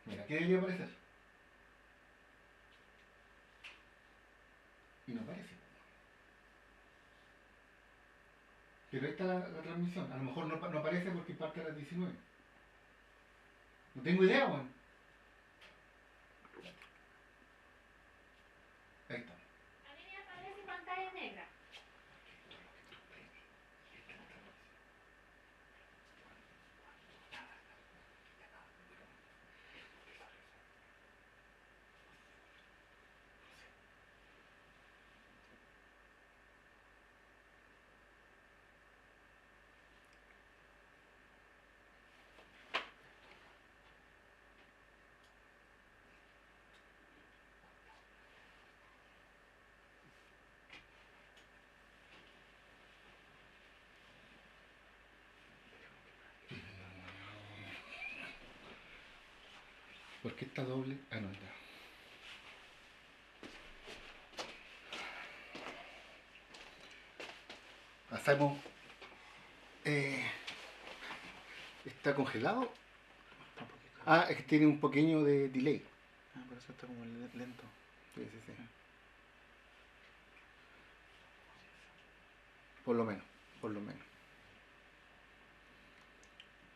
Mira, ¿qué debería aparecer? Y no aparece. Pero ahí está la transmisión. A lo mejor no aparece porque parte a las 19. No tengo idea, weón. Ahí está. A mí me aparece pantalla negra. ¿Por qué está doble? Ah, no, ya. Hacemos. Eh, ¿Está congelado? Está un poquito. Ah, es que tiene un pequeño de delay. Ah, por eso está como lento. Sí, sí, sí. Por lo menos, por lo menos.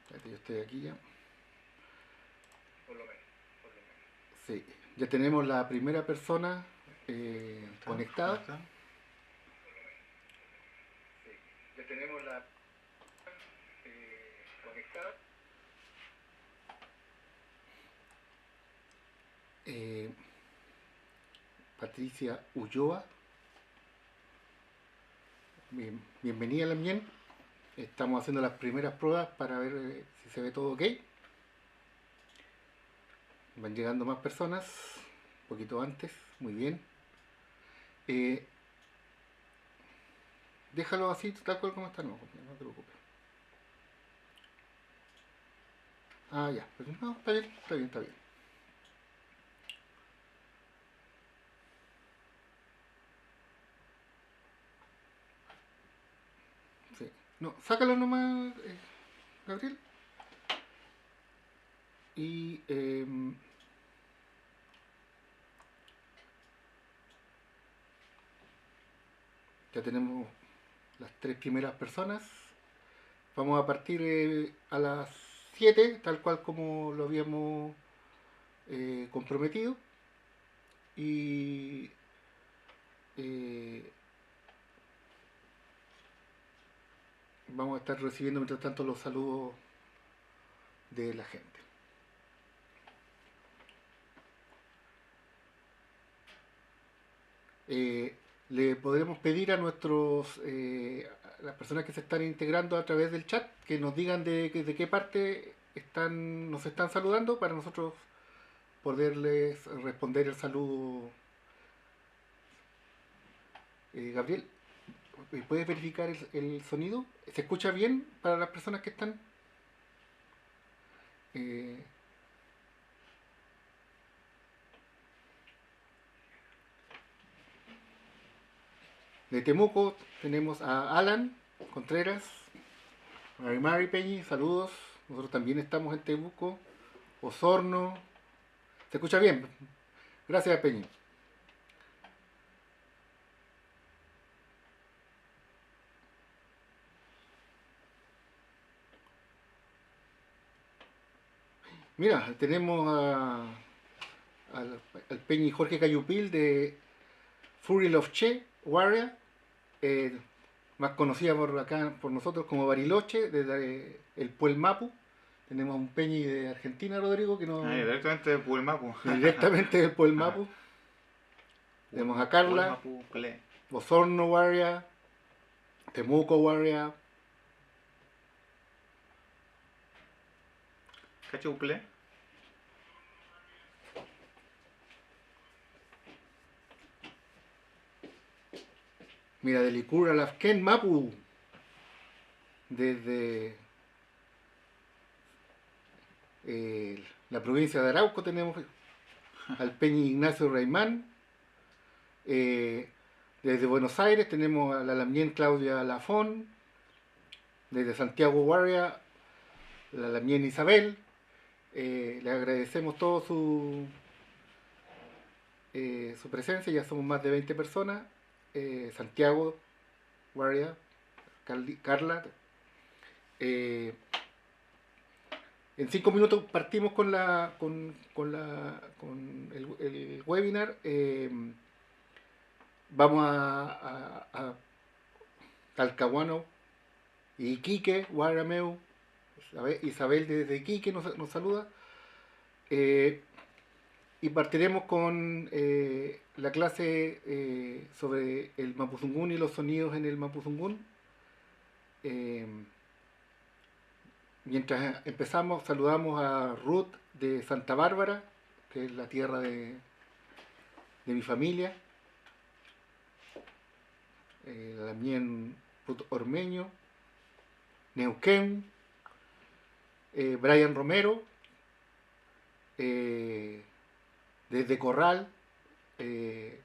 Espérate, yo estoy aquí ya. Por lo menos, por lo menos. Sí, ya tenemos la primera persona conectada. ¿Conectado? Sí, ya tenemos la conectada. Patricia Ulloa. Bienvenida a la Mien. Estamos haciendo las primeras pruebas para ver si se ve todo ok. Van llegando más personas, un poquito antes, muy bien. Déjalo así, tal cual como está, no te preocupes. Ah, ya, pero no, está bien, está bien, está bien. Sí. No, sácalo nomás, Gabriel. Y ya tenemos las tres primeras personas. Vamos a partir a las 7, tal cual como lo habíamos comprometido. Y vamos a estar recibiendo mientras tanto los saludos de la gente. Le podremos pedir a nuestros a las personas que se están integrando a través del chat que nos digan de qué parte nos están saludando para nosotros poderles responder el saludo. Gabriel, ¿puedes verificar el sonido? ¿Se escucha bien para las personas que están? Eh, de Temuco tenemos a Alan Contreras, Mari Peñi, saludos. Nosotros también estamos en Temuco. Osorno. ¿Se escucha bien? Gracias, Peñi. Mira, tenemos al Peñi Jorge Cayupil de Fury of Che, Warrior, más conocida por acá por nosotros como Bariloche, desde el Puel Mapu. Tenemos un Peñi de Argentina, Rodrigo, que nos. Directamente de Pulmapu. Directamente del Puel Mapu. Tenemos a Carla, Pulmapu Ple. Osorno Warrior, Temuco Warrior. ¿Cacho Ple? Mira, de Licura Lafken Mapu. Desde la provincia de Arauco tenemos al Peñi Ignacio Reimán. Desde Buenos Aires tenemos a la Lamien Claudia Lafón. Desde Santiago Guardia, la Lamien Isabel. Le agradecemos todo su presencia, ya somos más de 20 personas. Santiago, Guardia, Carla. Eh, en 5 minutos partimos con el webinar. Vamos a Talcahuano y Iquique, Guarameu. Isabel desde Iquique nos saluda. Y partiremos con la clase sobre el Mapuzungún y los sonidos en el Mapuzungún. Mientras empezamos, saludamos a Ruth de Santa Bárbara, que es la tierra de mi familia. También Ruth Ormeño, Neuquén, Brian Romero, desde Corral,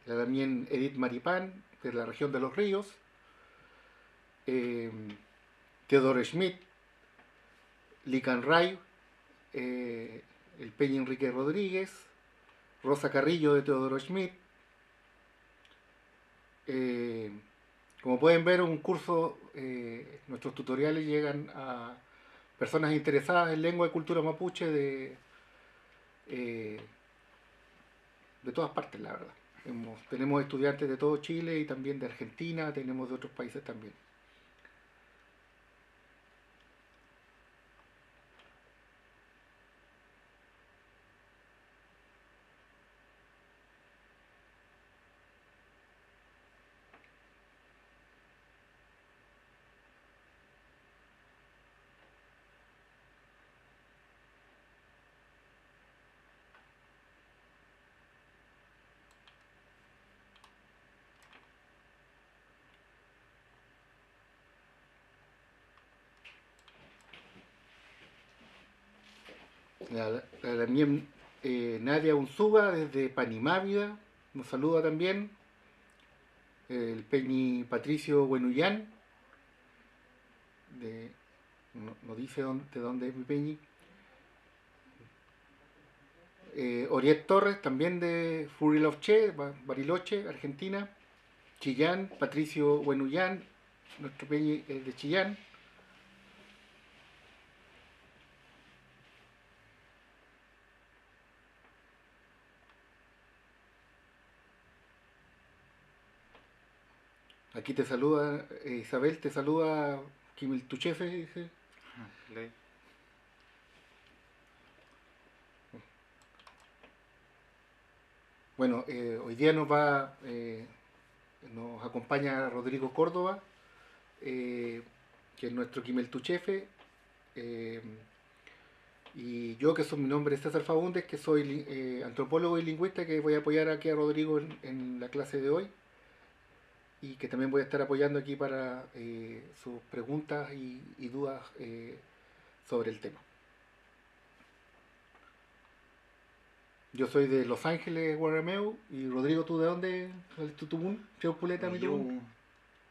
también Edith Maripán, de la región de Los Ríos, Teodoro Schmidt, Lican Ray, el Peña Enrique Rodríguez, Rosa Carrillo de Teodoro Schmidt. Como pueden ver, un curso, nuestros tutoriales llegan a personas interesadas en lengua y cultura mapuche de todas partes, la verdad. Tenemos estudiantes de todo Chile y también de Argentina, tenemos de otros países también. También Nadia Unzuga desde Panimávida nos saluda también. El Peñi Patricio Buenuyán, no dice de dónde es mi Peñi. Oriet Torres, también de Furilovche, Bariloche, Argentina. Chillán, Patricio Buenuyán, nuestro Peñi es de Chillán. Aquí te saluda Isabel, te saluda Kimil Tuchefe, dice. Ley. Bueno, hoy día nos acompaña Rodrigo Córdoba, que es nuestro Kimel Tuchefe, y yo, que mi nombre es César Faúndez, que soy antropólogo y lingüista, que voy a apoyar aquí a Rodrigo en la clase de hoy, y que también voy a estar apoyando aquí para sus preguntas y dudas sobre el tema. Yo soy de Los Ángeles, Guarameu, y Rodrigo, ¿tú de dónde? ¿Tutubún? ¿Cheupuleta, mi Yo tubún?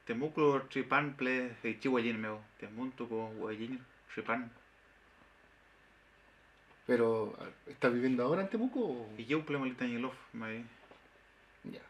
Temuco Tripan ple Chihuayín meo. Temunto con Guayín Tripan. Pero, ¿estás viviendo ahora en Temuco? Y yo ple malita en Lof. Ya. Ya.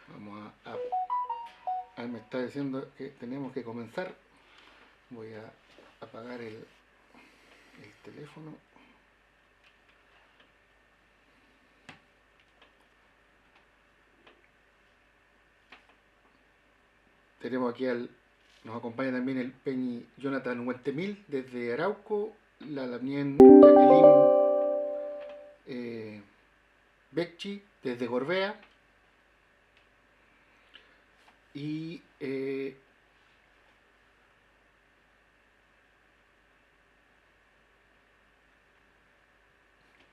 Vamos me está diciendo que tenemos que comenzar. Voy a apagar el teléfono. Tenemos aquí nos acompaña también el Peñi Jonathan Huentemil desde Arauco, la Lamien Jacqueline Becchi desde Gorbea, y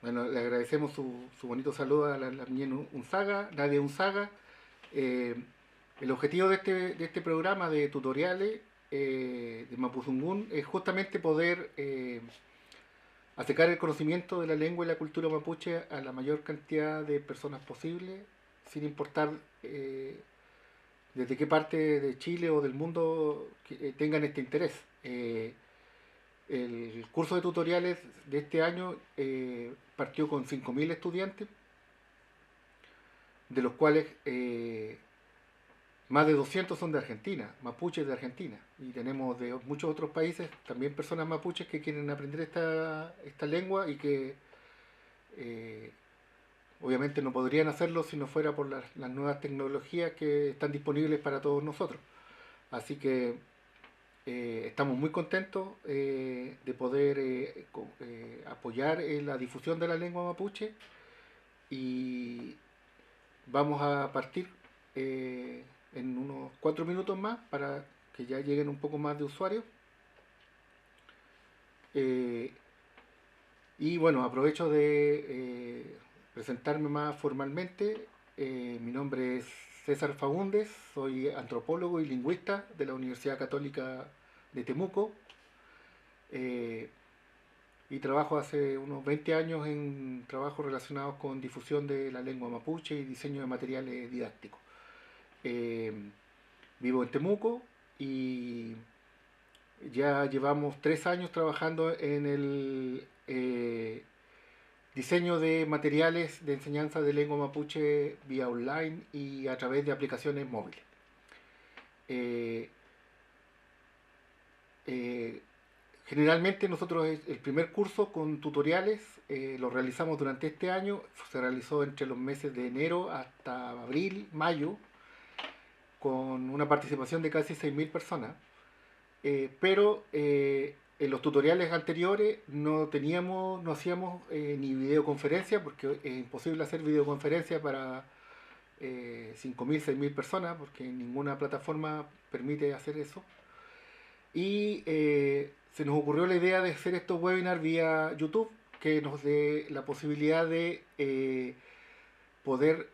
bueno, le agradecemos su bonito saludo a la Lamien Unzaga, Nadia Unzaga, El objetivo de este programa de tutoriales de Mapuzungún es justamente poder acercar el conocimiento de la lengua y la cultura mapuche a la mayor cantidad de personas posible, sin importar desde qué parte de Chile o del mundo tengan este interés. El curso de tutoriales de este año partió con 5.000 estudiantes, de los cuales más de 200 son de Argentina, mapuches de Argentina. Y tenemos de muchos otros países también personas mapuches que quieren aprender esta lengua y que obviamente no podrían hacerlo si no fuera por las nuevas tecnologías que están disponibles para todos nosotros. Así que estamos muy contentos de poder apoyar la difusión de la lengua mapuche y vamos a partir en unos 4 minutos más para que ya lleguen un poco más de usuarios. Y bueno, aprovecho de presentarme más formalmente. Mi nombre es César Faúndez, soy antropólogo y lingüista de la Universidad Católica de Temuco y trabajo hace unos 20 años en trabajos relacionados con difusión de la lengua mapuche y diseño de materiales didácticos. Vivo en Temuco y ya llevamos 3 años trabajando en el diseño de materiales de enseñanza de lengua mapuche vía online y a través de aplicaciones móviles. Generalmente nosotros el primer curso con tutoriales lo realizamos durante este año, se realizó entre los meses de enero hasta abril, mayo, con una participación de casi 6.000 personas. Pero en los tutoriales anteriores no hacíamos ni videoconferencia, porque es imposible hacer videoconferencia para 5.000, 6.000 personas, porque ninguna plataforma permite hacer eso. Y se nos ocurrió la idea de hacer estos webinars vía YouTube, que nos dé la posibilidad de poder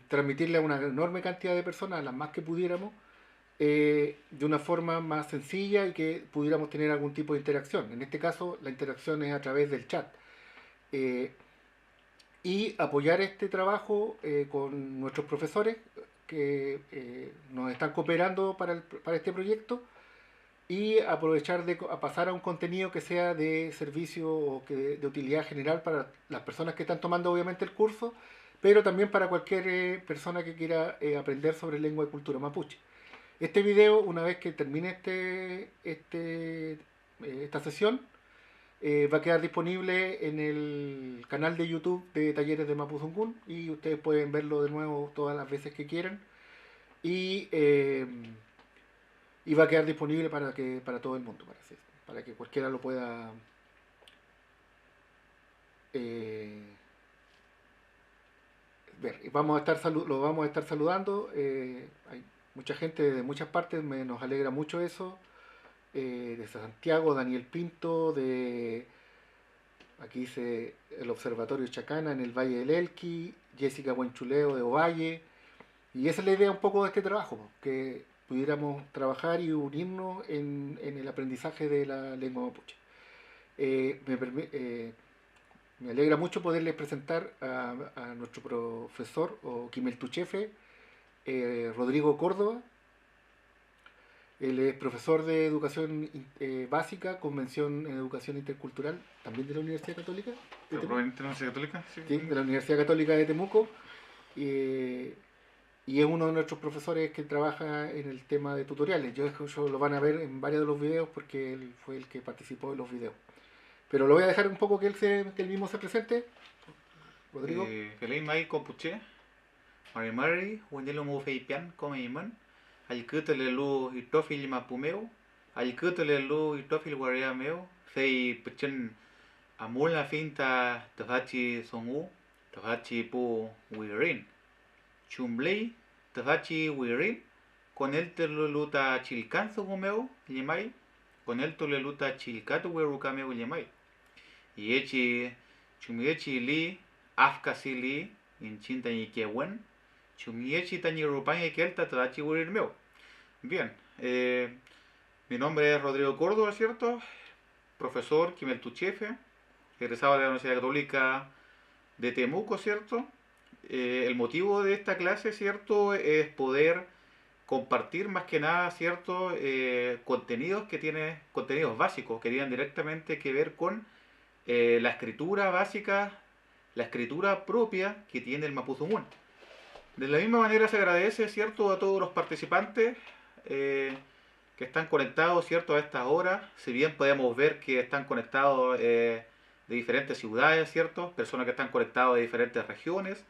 transmitirle a una enorme cantidad de personas, a las más que pudiéramos, de una forma más sencilla y que pudiéramos tener algún tipo de interacción. En este caso, la interacción es a través del chat. Y apoyar este trabajo con nuestros profesores que nos están cooperando para este proyecto y aprovechar de pasar a un contenido que sea de servicio o de utilidad general para las personas que están tomando obviamente el curso, pero también para cualquier persona que quiera aprender sobre lengua y cultura mapuche. Este video, una vez que termine esta sesión, va a quedar disponible en el canal de YouTube de Talleres de Mapuzungún y ustedes pueden verlo de nuevo todas las veces que quieran. Y va a quedar disponible para todo el mundo, para que cualquiera lo pueda ver. Lo vamos a estar saludando. Hay mucha gente de muchas partes, nos alegra mucho eso. De Santiago, Daniel Pinto, aquí dice el Observatorio Chacana en el Valle del Elqui, Jessica Buenchuleo de Ovalle. Y esa es la idea un poco de este trabajo, que pudiéramos trabajar y unirnos en el aprendizaje de la lengua mapuche. Me alegra mucho poderles presentar a nuestro profesor o Quimeltuchefe, Rodrigo Córdoba. Él es profesor de educación básica, convención en educación intercultural, también de la Universidad Católica. ¿Probablemente la Universidad Católica? Sí, de la Universidad Católica de Temuco. Y es uno de nuestros profesores que trabaja en el tema de tutoriales. Yo lo van a ver en varios de los videos porque él fue el que participó en los videos. Pero lo voy a dejar un poco que él mismo se presente. Rodrigo. Felay Mai Compuche, Marimari, Wendelo Mufeipian, Comeiman, Alcutelelu y Tofil Mapumeo, Alcutelelu y Tofil Guareameo, Fei Puchen Amula Finta, Tafachi Songu, Tafachi Pu Wirin. Chumbley, Tafachi Wirin, con él te lo luta chilcanzo gumeo, yemai, con él te lo luta chilcato werucameo yemai. Y echi, chumiechi li, afcasi li, in chinta y kewen, Chumiechi Tañirupaña Kelta Tadachi Wurirmeo. Bien, mi nombre es Rodrigo Córdoba, ¿cierto? Profesor Quimeltuchefe, egresado de la Universidad Católica de Temuco, ¿cierto? El motivo de esta clase, ¿cierto? Es poder compartir más que nada, ¿cierto? Contenidos contenidos básicos que tienen directamente que ver con la escritura básica, la escritura propia que tiene el Mapudungun. De la misma manera se agradece, ¿cierto?, a todos los participantes que están conectados, ¿cierto?, a estas horas. Si bien podemos ver que están conectados de diferentes ciudades, ¿cierto?, personas que están conectadas de diferentes regiones.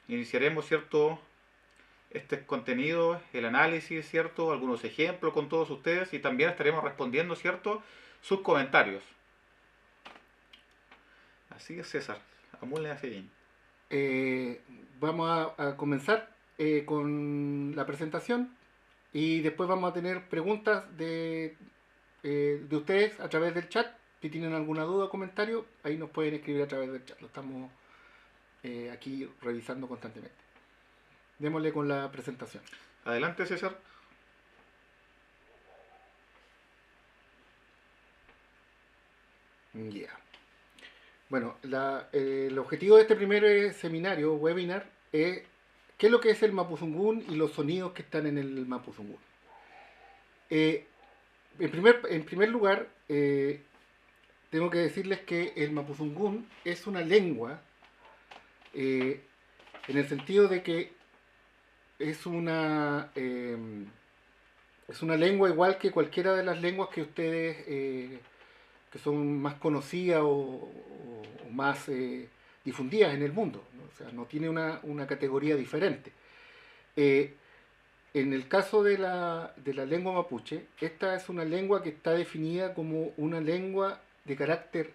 Iniciaremos, ¿cierto?, este contenido, el análisis, ¿cierto?, algunos ejemplos con todos ustedes y también estaremos respondiendo, ¿cierto?, sus comentarios. Así es, César. Amúle hacia allí. Vamos a comenzar con la presentación y después vamos a tener preguntas de ustedes a través del chat. Si tienen alguna duda o comentario, ahí nos pueden escribir a través del chat. Lo estamos aquí revisando constantemente. Démosle con la presentación. Adelante, César. Ya. Bueno, el objetivo de este primer seminario, webinar, es qué es lo que es el Mapudungun y los sonidos que están en el Mapudungun. En primer lugar, tengo que decirles que el Mapudungun es una lengua, en el sentido de que es una lengua igual que cualquiera de las lenguas que ustedes que son más conocidas o más difundidas en el mundo, ¿no? O sea, no tiene una categoría diferente. En el caso de la lengua mapuche, esta es una lengua que está definida como una lengua de carácter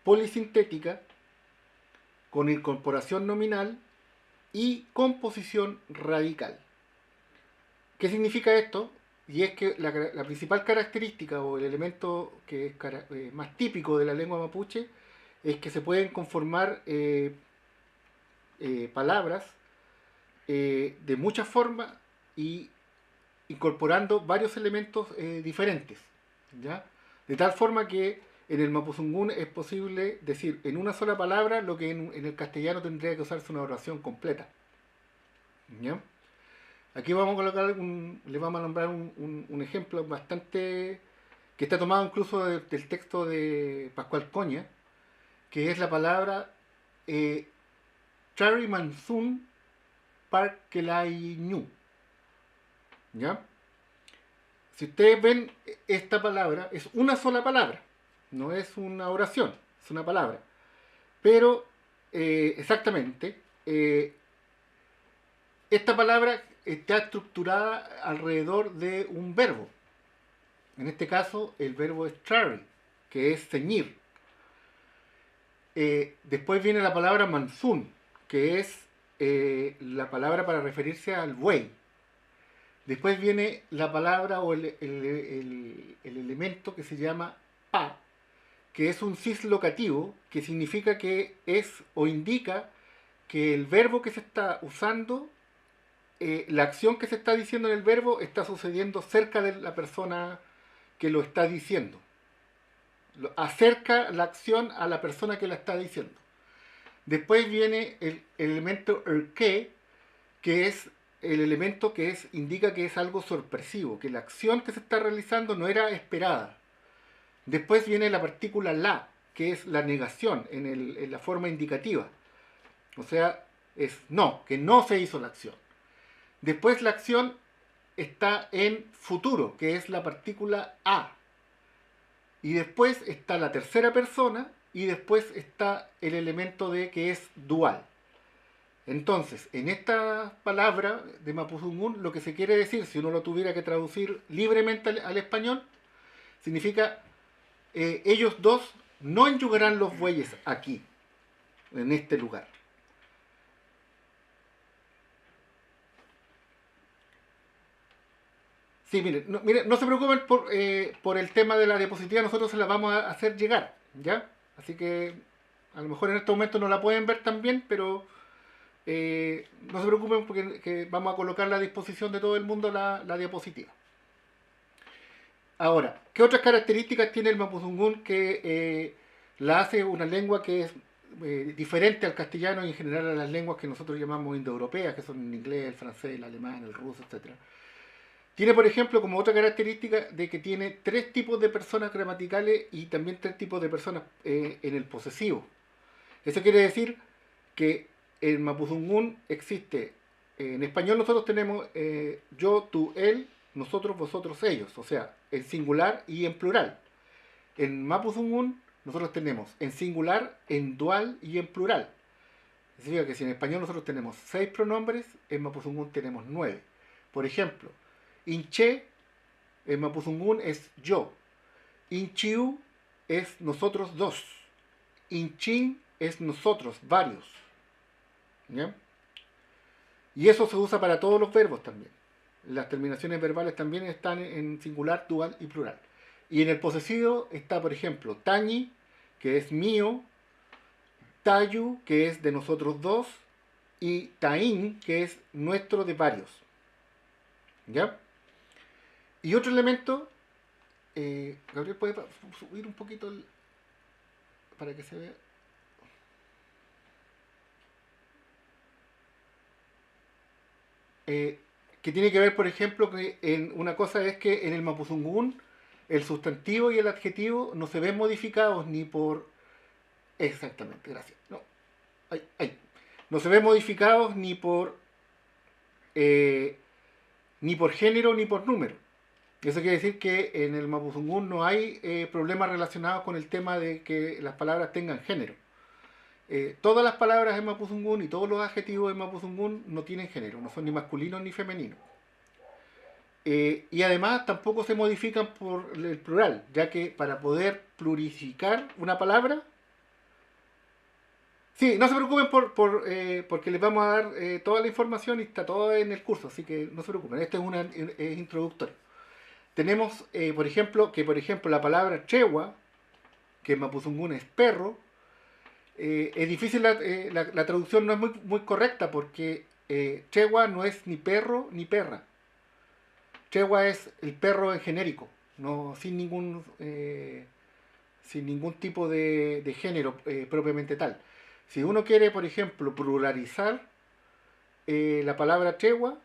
polisintética, con incorporación nominal y composición radical. ¿Qué significa esto? Y es que la principal característica o el elemento que es más típico de la lengua mapuche es que se pueden conformar palabras de muchas formas y incorporando varios elementos diferentes, ¿ya? De tal forma que en el Mapudungun es posible decir en una sola palabra lo que en el castellano tendría que usarse una oración completa, ¿ya? Aquí vamos a colocar les vamos a nombrar un ejemplo bastante que está tomado incluso del texto de Pascual Coña, que es la palabra Chari Mansun Parkelai Ñu. ¿Ya? Si ustedes ven, esta palabra es una sola palabra, no es una oración, es una palabra. Pero, exactamente, esta palabra está estructurada alrededor de un verbo. En este caso, el verbo es chari, que es ceñir. Después viene la palabra mansun, que es la palabra para referirse al buey. Después viene la palabra o el elemento que se llama pa, que es un cislocativo, que significa que es o indica que el verbo que se está usando, la acción que se está diciendo en el verbo está sucediendo cerca de la persona que lo está diciendo. Acerca la acción a la persona que la está diciendo. Después viene el elemento erke, que es el elemento que indica que es algo sorpresivo, que la acción que se está realizando no era esperada. Después viene la partícula la, que es la negación en la forma indicativa. O sea, es no, que no se hizo la acción. Después la acción está en futuro, que es la partícula a. Y después está la tercera persona y después está el elemento de que es dual. Entonces, en esta palabra de Mapudungun, lo que se quiere decir, si uno lo tuviera que traducir libremente al español, significa ellos dos no enyugarán los bueyes aquí, en este lugar. Sí, miren, no se preocupen por el tema de la diapositiva, nosotros se la vamos a hacer llegar, ¿ya? Así que a lo mejor en este momento no la pueden ver tan bien, pero no se preocupen porque vamos a colocar a disposición de todo el mundo la diapositiva. Ahora, ¿qué otras características tiene el mapudungún que la hace una lengua que es diferente al castellano y en general a las lenguas que nosotros llamamos indoeuropeas, que son el inglés, el francés, el alemán, el ruso, etc.? Tiene, por ejemplo, como otra característica de que tiene 3 tipos de personas gramaticales y también 3 tipos de personas en el posesivo. Eso quiere decir que en mapudungún existe, en español nosotros tenemos yo, tú, él, nosotros, vosotros, ellos, o sea, en singular y en plural. En mapudungún nosotros tenemos en singular, en dual y en plural. Significa que si en español nosotros tenemos 6 pronombres, en mapudungún tenemos 9. Por ejemplo, inche en mapudungún es yo. Inchiu es nosotros dos. Inchin es nosotros, varios. ¿Ya? Y eso se usa para todos los verbos también. Las terminaciones verbales también están en singular, dual y plural. Y en el posesivo está, por ejemplo, tañi, que es mío, tayu, que es de nosotros dos, y taín, que es nuestro de varios. ¿Ya? Y otro elemento, Gabriel, ¿puede subir un poquito para que se vea? Que tiene que ver, por ejemplo, que una cosa es que en el mapudungún el sustantivo y el adjetivo no se ven modificados ni por... Exactamente, gracias. No, no se ven modificados ni por género ni por número. Eso quiere decir que en el mapudungún no hay problemas relacionados con el tema de que las palabras tengan género. Todas las palabras en mapudungún y todos los adjetivos en mapudungún no tienen género, no son ni masculinos ni femeninos. Y además tampoco se modifican por el plural, ya que para poder plurificar una palabra... Sí, no se preocupen porque les vamos a dar toda la información y está todo en el curso, así que no se preocupen, este es introductorio. Tenemos, por ejemplo, la palabra chewa, que en mapudungún es perro, es difícil, la traducción no es muy correcta porque chewa no es ni perro ni perra. Chewa es el perro en genérico, no, sin ningún tipo de género propiamente tal. Si uno quiere, por ejemplo, pluralizar la palabra chewa,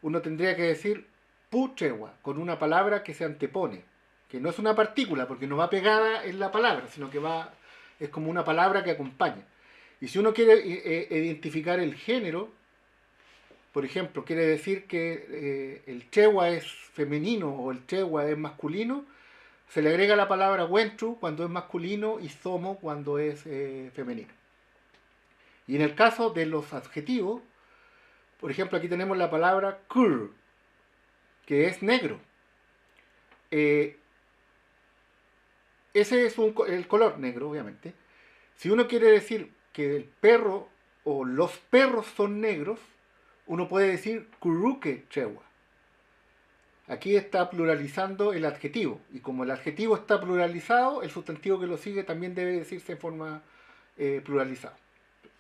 uno tendría que decir puchewa, con una palabra que se antepone, que no es una partícula, porque no va pegada en la palabra, sino que es como una palabra que acompaña. Y si uno quiere identificar el género, por ejemplo, quiere decir que el chewa es femenino o el chewa es masculino, se le agrega la palabra wentru cuando es masculino y somo cuando es femenino. Y en el caso de los adjetivos, por ejemplo, aquí tenemos la palabra kur, que es negro. Ese es el color negro, obviamente. Si uno quiere decir que el perro o los perros son negros, uno puede decir kuruke chewa. Aquí está pluralizando el adjetivo. Y como el adjetivo está pluralizado, el sustantivo que lo sigue también debe decirse en forma pluralizada.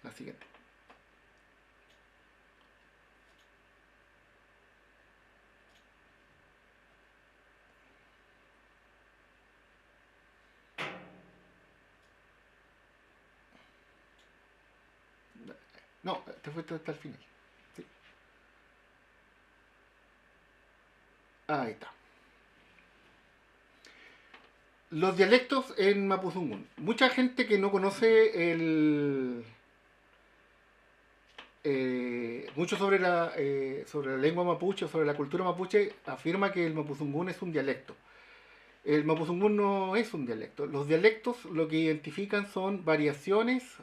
La siguiente. No, te fuiste hasta el final. Sí. Ahí está. Los dialectos en mapudungún. Mucha gente que no conoce mucho sobre la lengua mapuche, sobre la cultura mapuche, afirma que el mapudungún es un dialecto. El mapudungún no es un dialecto. Los dialectos lo que identifican son variaciones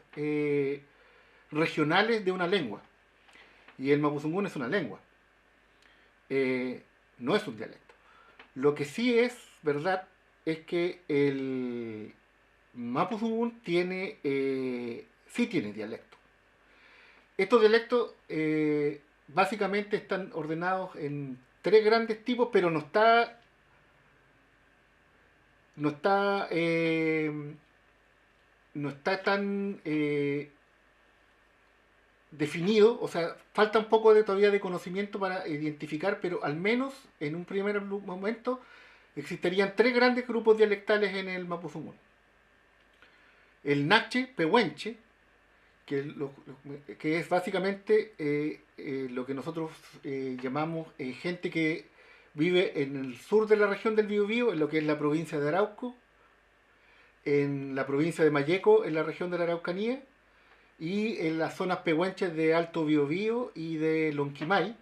regionales de una lengua. Y el mapudungún es una lengua. No es un dialecto. Lo que sí es verdad es que el mapudungún sí tiene dialecto. Estos dialectos básicamente están ordenados en 3 grandes tipos, pero no está tan definido, o sea, falta un poco todavía de conocimiento para identificar, pero al menos en un primer momento existirían tres grandes grupos dialectales en el Mapuzungún. El Nache Pehuenche, que es básicamente lo que nosotros llamamos gente que vive en el sur de la región del Biobío, en lo que es la provincia de Arauco, en la provincia de Mayeco, en la región de la Araucanía, y en las zonas pehuenches de Alto Biobío y de Lonquimay.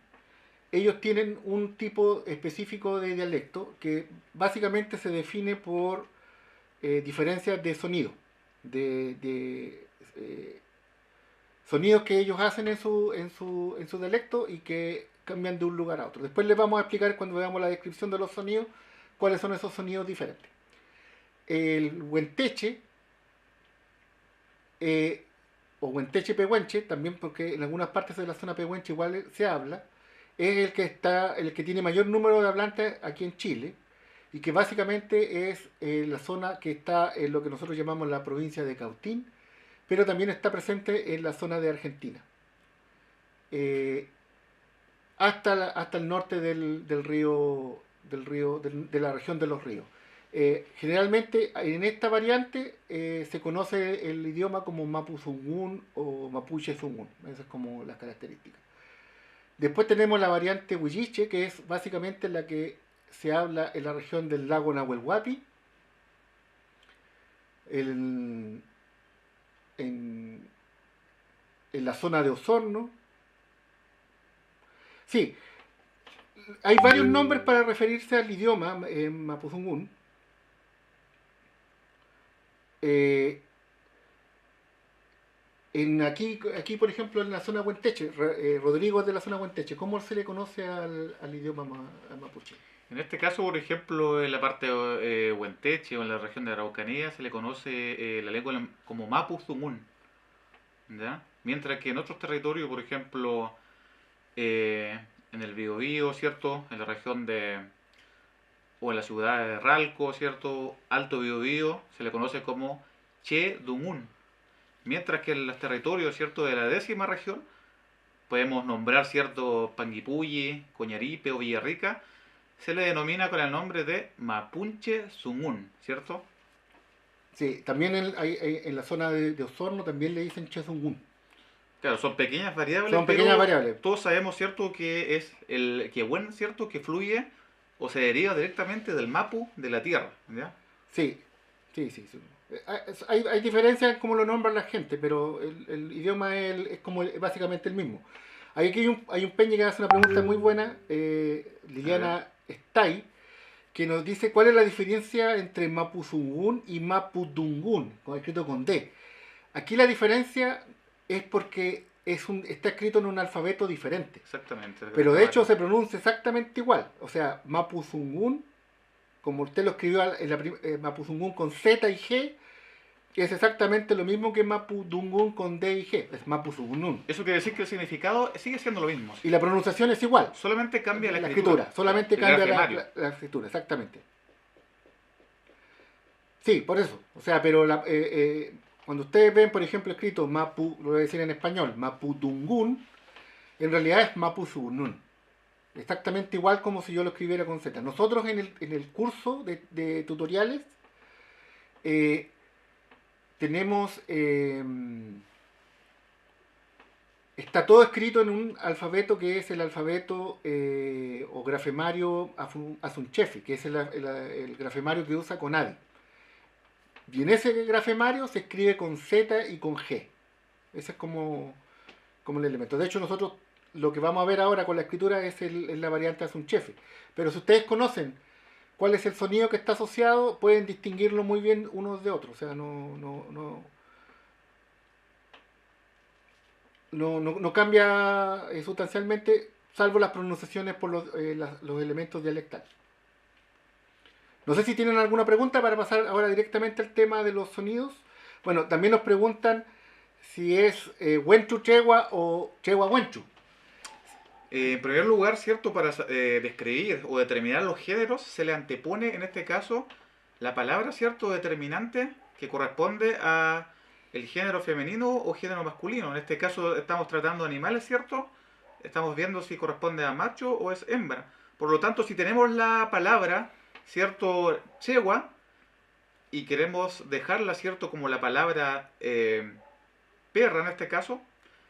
Ellos tienen un tipo específico de dialecto que básicamente se define por diferencias de sonido, sonidos que ellos hacen en su dialecto y que cambian de un lugar a otro. Después les vamos a explicar cuando veamos la descripción de los sonidos cuáles son esos sonidos diferentes. El huenteche o huenteche pehuenche, también porque en algunas partes de la zona pehuenche igual se habla, es el que tiene mayor número de hablantes aquí en Chile y que básicamente es la zona que está en lo que nosotros llamamos la provincia de Cautín, pero también está presente en la zona de Argentina, hasta el norte del río, de la región de los ríos. Generalmente en esta variante se conoce el idioma como Mapuzungún o Mapuche Zungún, esas son como las características. Después tenemos la variante Huilliche, que es básicamente la que se habla en la región del lago Nahuel Huapi, en la zona de Osorno. Sí, hay varios nombres para referirse al idioma en Mapuzungún. Aquí, por ejemplo, en la zona Huenteche, Rodrigo es de la zona Huenteche, ¿cómo se le conoce al idioma mapuche? En este caso, por ejemplo, en la parte Huenteche o en la región de Araucanía se le conoce la lengua como Mapuzungún, ¿ya? Mientras que en otros territorios, por ejemplo, en el Biobío, ¿cierto? En la región o en la ciudad de Ralco, ¿cierto? Alto Biobío, se le conoce como Chedungún. Mientras que en los territorios, ¿cierto? De la 10ª región, podemos nombrar, ¿cierto? Panguipulli, Coñaripe o Villarrica, se le denomina con el nombre de Mapunche Zungún, ¿cierto? Sí, también en la zona de Osorno también le dicen Chezungún. Claro, son pequeñas variables, Son pequeñas variables. Todos sabemos, ¿cierto? Que es el Kiehuen, ¿cierto? Que fluye o se deriva directamente del Mapu de la tierra, ¿ya? Sí. Hay diferencias en cómo lo nombran la gente, pero el idioma es como básicamente el mismo. Aquí hay un peña que hace una pregunta muy buena, Liliana Stay, que nos dice cuál es la diferencia entre Mapuzungún y Mapudungún, escrito con D. Aquí la diferencia es porque está escrito en un alfabeto diferente. Exactamente. Pero de hecho se pronuncia exactamente igual. O sea, Mapuzungún, como usted lo escribió Mapuzungún con Z y G, es exactamente lo mismo que Mapudungún con D y G. Es Mapuzungún. Eso quiere decir que el significado sigue siendo lo mismo. Y la pronunciación es igual. Solamente cambia la escritura. Solamente cambia la escritura, exactamente. Sí, por eso. O sea, pero cuando ustedes ven, por ejemplo, escrito Mapu, lo voy a decir en español, Mapudungún, en realidad es Mapuzungún. Exactamente igual como si yo lo escribiera con Z. Nosotros en el curso de tutoriales tenemos... está todo escrito en un alfabeto que es el alfabeto o grafemario Asunchefi, que es el grafemario que usa Conadi. Y en ese grafemario se escribe con Z y con G. Ese es como el elemento. De hecho, nosotros lo que vamos a ver ahora con la escritura es la variante Asunchefi. Pero si ustedes conocen cuál es el sonido que está asociado, pueden distinguirlo muy bien unos de otros. O sea, no cambia sustancialmente, salvo las pronunciaciones por los elementos dialectales. No sé si tienen alguna pregunta para pasar ahora directamente al tema de los sonidos. Bueno, también nos preguntan si es Wenchu Chegua o Chegua Wenchu. En primer lugar, ¿cierto? Para describir o determinar los géneros, se le antepone en este caso la palabra, ¿cierto? Determinante que corresponde a el género femenino o género masculino. En este caso estamos tratando animales, ¿cierto? Estamos viendo si corresponde a macho o es hembra. Por lo tanto, si tenemos la palabra, ¿cierto? Chewa, y queremos dejarla, ¿cierto? Como la palabra perra en este caso,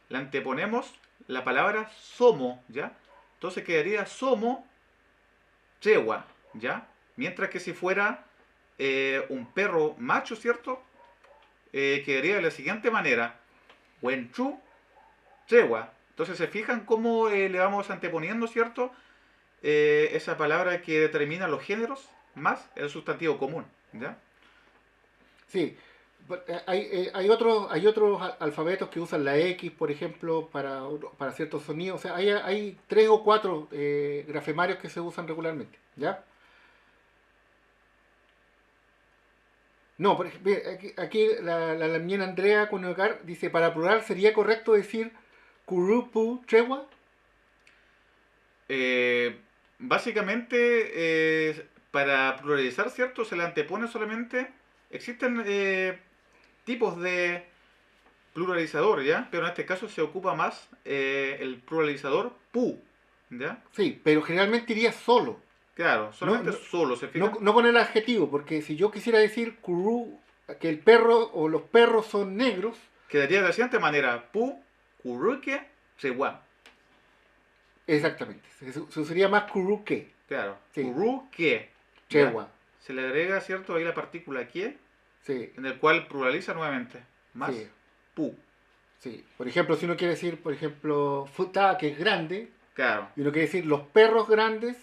le anteponemos la palabra somo, ¿ya? Entonces quedaría somo chewa, ¿ya? Mientras que si fuera un perro macho, ¿cierto? Quedaría de la siguiente manera, wenchu chewa. Entonces se fijan cómo le vamos anteponiendo, ¿cierto? Esa palabra que determina los géneros más el sustantivo común, ¿ya? Sí, hay otros alfabetos que usan la X, por ejemplo, para ciertos sonidos. O sea, hay 3 o 4 grafemarios que se usan regularmente, ¿ya? No, por ejemplo, aquí la mía Andrea Cunegar dice, para plural sería correcto decir Kurupu Trewa. Eh, Básicamente, para pluralizar, ¿cierto? Se le antepone solamente. Existen tipos de pluralizador, ¿ya? Pero en este caso se ocupa más el pluralizador pu, ¿ya? Sí, pero generalmente iría solo, Claro, no, solamente no, solo, ¿se no, fijan? no con el adjetivo, porque si yo quisiera decir que el perro o los perros son negros, Quedaría de la siguiente manera: pu, kuruke, chewa. exactamente, se usaría más kuruke, Claro, sí, kuruke, ¿ya? chewa, Se le agrega, ¿cierto? Ahí la partícula que, sí, en el cual pluraliza nuevamente. sí, Más pu. sí. Por ejemplo, si uno quiere decir, por ejemplo, futa, que es grande, Claro, y uno quiere decir los perros grandes,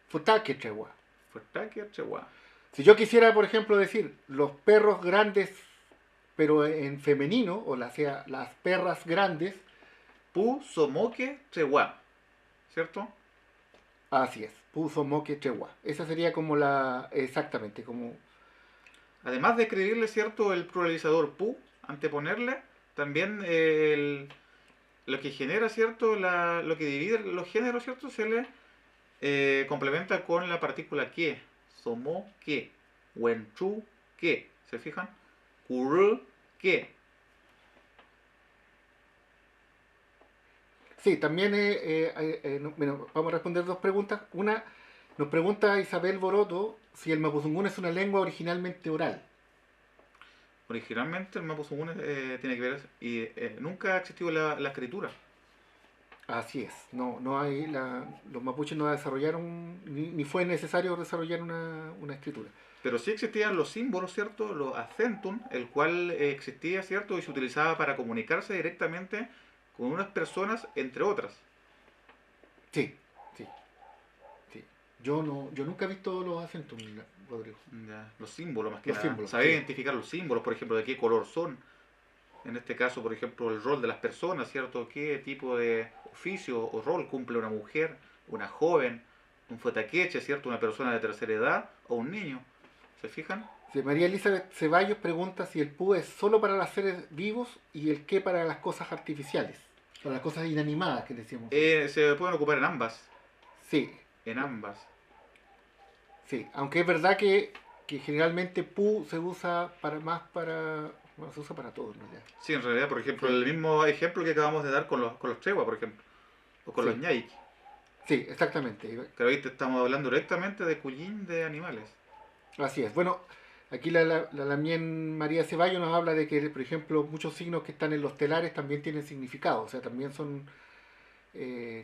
futa, que chewa. futake, chewa. Si yo quisiera, por ejemplo, decir los perros grandes, pero en femenino, sea, las perras grandes, Pu, somoke, chewa. ¿Cierto? así es, puso moque chewa. Esa sería como exactamente, como, Además de escribirle, ¿cierto? El pluralizador pu, anteponerle, también lo que genera, ¿cierto? Lo que divide los géneros, ¿cierto? Se le complementa con la partícula que. Somo que. Wenchu que. ¿Se fijan? Kuru que. sí, también, bueno, vamos a responder 2 preguntas. Una, nos pregunta Isabel Boroto si el mapuzungún es una lengua originalmente oral. Originalmente el mapuzungún tiene que ver y nunca ha existido la escritura. Así es, no hay, los mapuches no desarrollaron, ni fue necesario desarrollar una escritura. Pero sí existían los símbolos, ¿cierto? Los accentum, el cual existía, ¿cierto? Y se utilizaba para comunicarse directamente con unas personas, entre otras. Sí, sí, sí. Yo nunca he visto los acentos, Rodrigo. Ya, los símbolos más que Los nada. símbolos, Saber sí. identificar los símbolos, por ejemplo, de qué color son. En este caso, por ejemplo, el rol de las personas, ¿cierto? ¿Qué tipo de oficio o rol cumple una mujer, una joven, un fotaqueche, ¿cierto? Una persona de tercera edad o un niño. ¿Se fijan? Sí, María Elizabeth Ceballos pregunta si el pu es solo para los seres vivos y el qué para las cosas artificiales, para las cosas inanimadas que decíamos. Se pueden ocupar en ambas. Sí, En ambas. sí. Aunque es verdad que generalmente pu se usa bueno, se usa para todo, ¿no? Ya. Sí, en realidad, por ejemplo, Sí, el mismo ejemplo que acabamos de dar con los Chewa, por ejemplo, o con los sí, ñaiki. sí, exactamente. Que ahorita estamos hablando directamente de cullín de animales. Así es. Bueno, aquí la Lamien María Ceballos nos habla de que, por ejemplo, muchos signos que están en los telares también tienen significado, o sea, también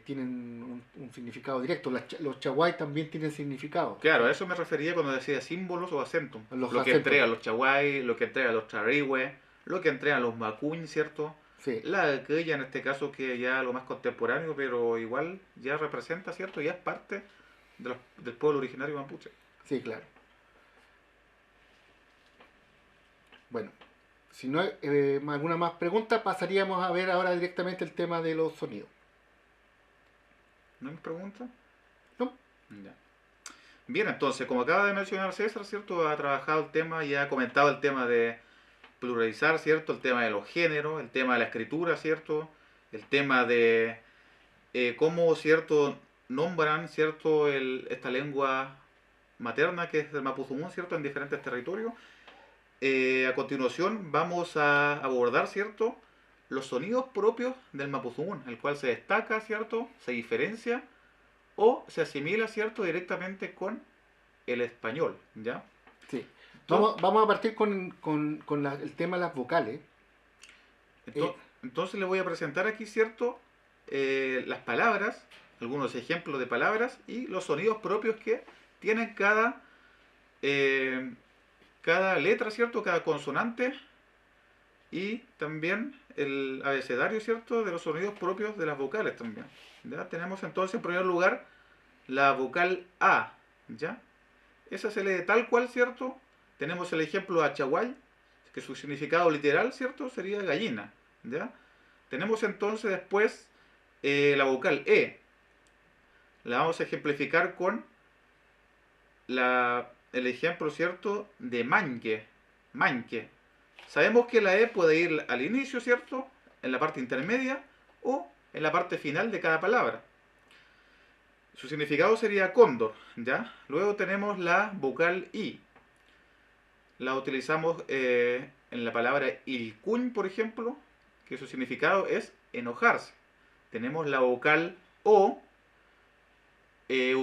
tienen un significado directo. Los chaguay también tienen significado. Claro, a eso me refería cuando decía símbolos o acentum. Los Lo que acentos. entregan los chaguay, lo que entregan los charihue, lo que entregan los macuñ, ¿cierto? Sí, La aquella en este caso que ya lo más contemporáneo, pero igual ya representa, ¿cierto? Ya es parte del pueblo originario mapuche. sí, claro. Bueno, si no hay alguna más pregunta, pasaríamos a ver ahora directamente el tema de los sonidos. ¿No me pregunta? ¿No? Ya. Bien, entonces, como acaba de mencionar César, ¿cierto? Ha trabajado el tema y ha comentado el tema de pluralizar, ¿cierto? El tema de los géneros, el tema de la escritura, ¿cierto? El tema de cómo, ¿cierto? Nombran, ¿cierto? Esta lengua materna que es el mapuzungún, ¿cierto? En diferentes territorios. a continuación vamos a abordar, ¿cierto?, los sonidos propios del mapuzungún, el cual se destaca, ¿cierto?, se diferencia o se asimila, ¿cierto?, directamente con el español, ¿ya? Sí. Entonces, Vamos a partir con el tema de las vocales. entonces le voy a presentar aquí, ¿cierto?, las palabras, algunos ejemplos de palabras y los sonidos propios que tienen cada letra, ¿cierto?, cada consonante, y también el abecedario, ¿cierto?, de los sonidos propios de las vocales también. ¿Ya? Tenemos entonces en primer lugar la vocal A, ¿ya? Esa se lee tal cual, ¿cierto? Tenemos el ejemplo achaguay, que su significado literal, ¿cierto?, sería gallina, ¿ya? Tenemos entonces después la vocal E. La vamos a ejemplificar con el ejemplo, ¿cierto?, de manque, manque. Sabemos que la E puede ir al inicio, ¿cierto?, en la parte intermedia o en la parte final de cada palabra. Su significado sería cóndor, ¿ya? Luego tenemos la vocal I. La utilizamos en la palabra ilcuñ, por ejemplo, que su significado es enojarse. Tenemos la vocal O.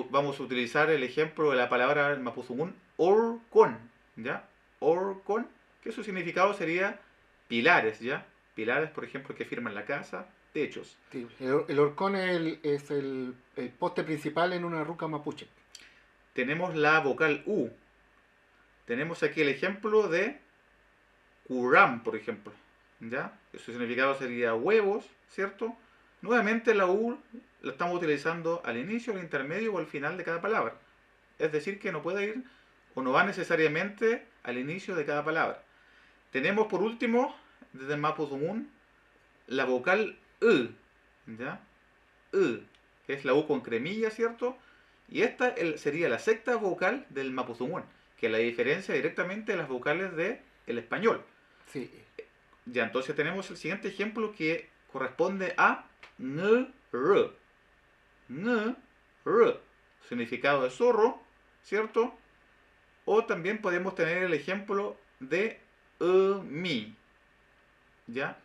Vamos a utilizar el ejemplo de la palabra en mapuzungún orcón, ¿ya? Orcón, que su significado sería pilares, ¿ya? Pilares, por ejemplo, que firman la casa, techos. Sí, el horcón es el poste principal en una ruca mapuche. Tenemos la vocal U. Tenemos aquí el ejemplo de curram, por ejemplo, ¿ya? Su significado sería huevos, ¿cierto? Nuevamente la U la estamos utilizando al inicio, al intermedio o al final de cada palabra. Es decir, que no puede ir o no va necesariamente al inicio de cada palabra. Tenemos por último, desde el mapuzungún, la vocal U, ¿ya? U, que es la U con cremilla, ¿cierto? Y esta sería la sexta vocal del mapuzungún, que la diferencia directamente de las vocales del español. Sí. Ya, entonces tenemos el siguiente ejemplo que corresponde a ngr. Ngr. Significado de zorro, ¿cierto? O también podemos tener el ejemplo de mi. ¿Ya?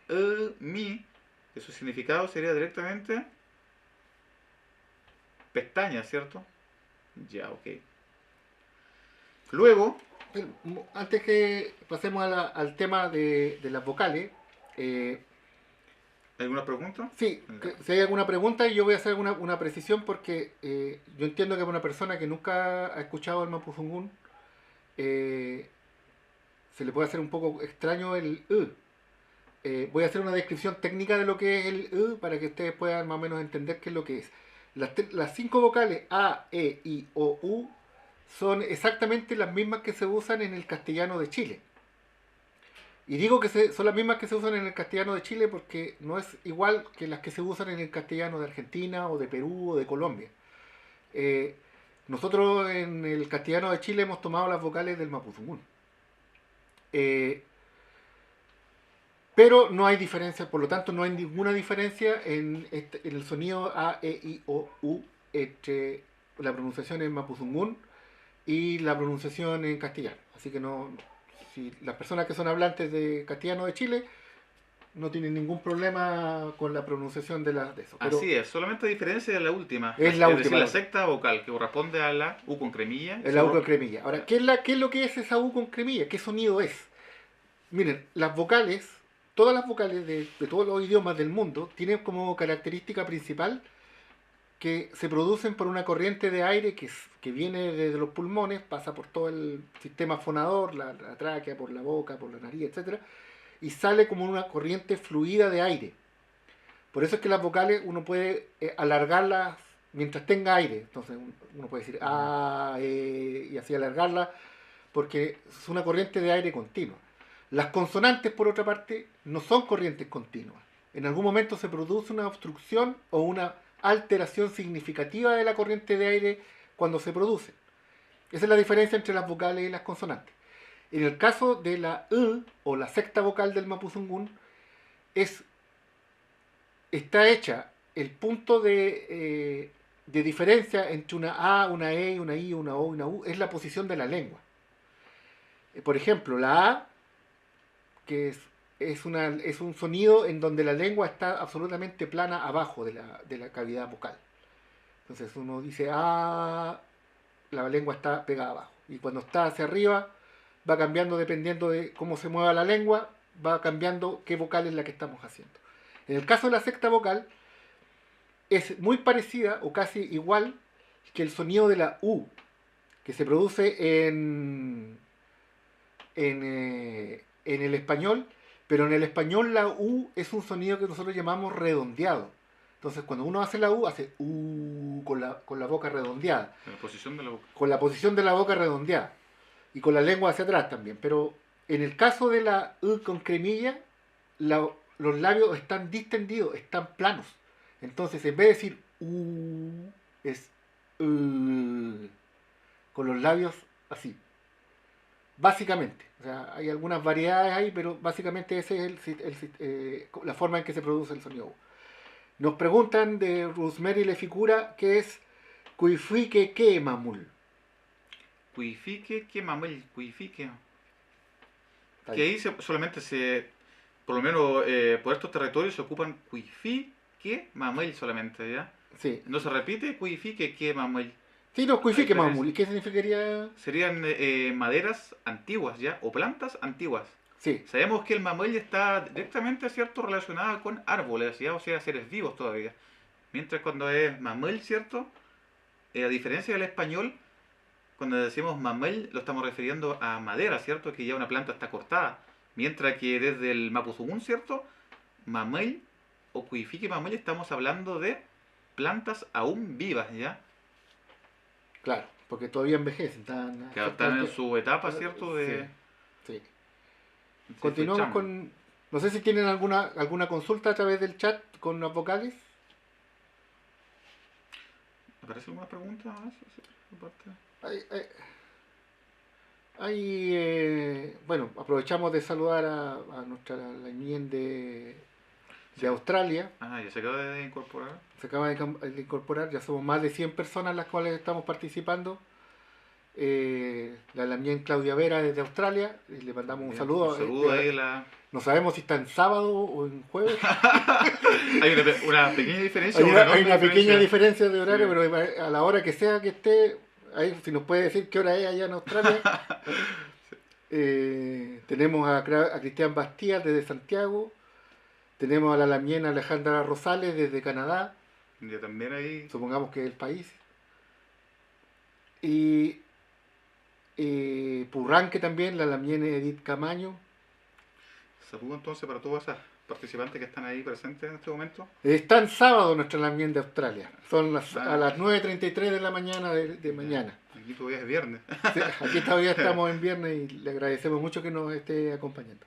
Mi, que su significado sería directamente pestaña, ¿cierto? Ya, ok. Luego, Pero, antes que pasemos al tema de las vocales, ¿alguna pregunta? sí, si hay alguna pregunta, yo voy a hacer una precisión porque yo entiendo que para una persona que nunca ha escuchado el mapuzungún, se le puede hacer un poco extraño el voy a hacer una descripción técnica de lo que es el para que ustedes puedan más o menos entender qué es lo que es. Las 5 vocales A, E, I, O, U son exactamente las mismas que se usan en el castellano de Chile. Y digo que son las mismas que se usan en el castellano de Chile porque no es igual que las que se usan en el castellano de Argentina o de Perú o de Colombia. Eh, Nosotros en el castellano de Chile hemos tomado las vocales del mapuzungún. Pero no hay diferencia, por lo tanto no hay ninguna diferencia en el sonido A, E, I, O, U entre la pronunciación en mapuzungún y la pronunciación en castellano. Así que si las personas que son hablantes de castellano de Chile no tienen ningún problema con la pronunciación de eso. Pero así es, solamente diferencia de la última. es la última. Decir, la sexta vocal, que corresponde a la U con cremilla. Es la U con cremilla. Ahora, ¿qué es lo que es esa U con cremilla? ¿Qué sonido es? Miren, las vocales, todas las vocales de todos los idiomas del mundo tienen como característica principal que se producen por una corriente de aire que viene desde los pulmones, pasa por todo el sistema fonador, la tráquea, por la boca, por la nariz, etc. Y sale como una corriente fluida de aire. Por eso es que las vocales uno puede alargarlas mientras tenga aire. Entonces uno puede decir A, y así alargarlas, porque es una corriente de aire continua. Las consonantes, por otra parte, no son corrientes continuas. En algún momento se produce una obstrucción o una alteración significativa de la corriente de aire cuando se produce. Esa es la diferencia entre las vocales y las consonantes. En el caso de la o la sexta vocal del mapuzungún, está hecha el punto de diferencia entre una A, una E, una I, una O y una U, es la posición de la lengua. Por ejemplo, la A que es un sonido en donde la lengua está absolutamente plana abajo de la cavidad vocal. Entonces uno dice ah, la lengua está pegada abajo. Y cuando está hacia arriba, va cambiando dependiendo de cómo se mueva la lengua, va cambiando qué vocal es la que estamos haciendo. En el caso de la sexta vocal, es muy parecida o casi igual que el sonido de la U, que se produce en el español, pero en el español la U es un sonido que nosotros llamamos redondeado. Entonces cuando uno hace la U, hace U con la boca redondeada. En la posición de la boca. Con la posición de la boca redondeada. Y con la lengua hacia atrás también. Pero en el caso de la U con cremilla, los labios están distendidos, están planos. Entonces en vez de decir U, es con los labios así. Básicamente. O sea, hay algunas variedades ahí, pero básicamente esa es la forma en que se produce el sonido U. Nos preguntan de Rosemary Le Figura qué es Cuifique que mamul. Cuifique, que mamel, cuifique. Está Que bien. ahí solamente por lo menos por estos territorios se ocupan cuifique, mamel solamente, ¿ya? Sí. No se repite cuifique, que mamel. Sí, no, Cuifique diferencia. mamul. ¿Y qué significaría? Serían maderas antiguas, ¿ya? O plantas antiguas. Sí, Sabemos que el mamey está directamente, ¿cierto?, relacionado con árboles, ¿ya? O sea, seres vivos todavía. Mientras cuando es mamey, ¿cierto? A diferencia del español, cuando decimos mamey lo estamos refiriendo a madera, ¿cierto? Que ya una planta está cortada. Mientras que desde el mapuzungún, ¿cierto? Mamey o cuifique mamey estamos hablando de plantas aún vivas, ¿ya? claro, porque todavía envejecen. Que están en su etapa, ¿cierto? De Sí. de Continuamos flechama. con... No sé si tienen alguna consulta a través del chat con las vocales. ¿Aparece alguna pregunta más? Sí, aparte. Bueno, aprovechamos de saludar a nuestra Laimien de Australia. Ah, ya se acaba de incorporar. Se acaba de incorporar, ya somos más de 100 personas las cuales estamos participando. La Lamien Claudia Vera desde Australia, y le mandamos un Bien, saludo. un saludo ahí a la... No sabemos si está en sábado o en jueves. Hay una pequeña diferencia. Hay enorme una pequeña diferencia de horario, Sí. pero a la hora que sea que esté, ahí si nos puede decir qué hora es allá en Australia. Tenemos a Cristian Bastías desde Santiago. Tenemos a la Lamien Alejandra Rosales desde Canadá. Ya también ahí... Supongamos que es el país. Y Purranque también, la Lamien Edith Camaño. Saludo entonces para todas esas participantes que están ahí presentes en este momento. Está en sábado nuestra Lamien de Australia. Son Ah. a las 9:33 de la mañana de mañana. Aquí todavía es viernes. Sí, aquí todavía estamos en viernes y le agradecemos mucho que nos esté acompañando.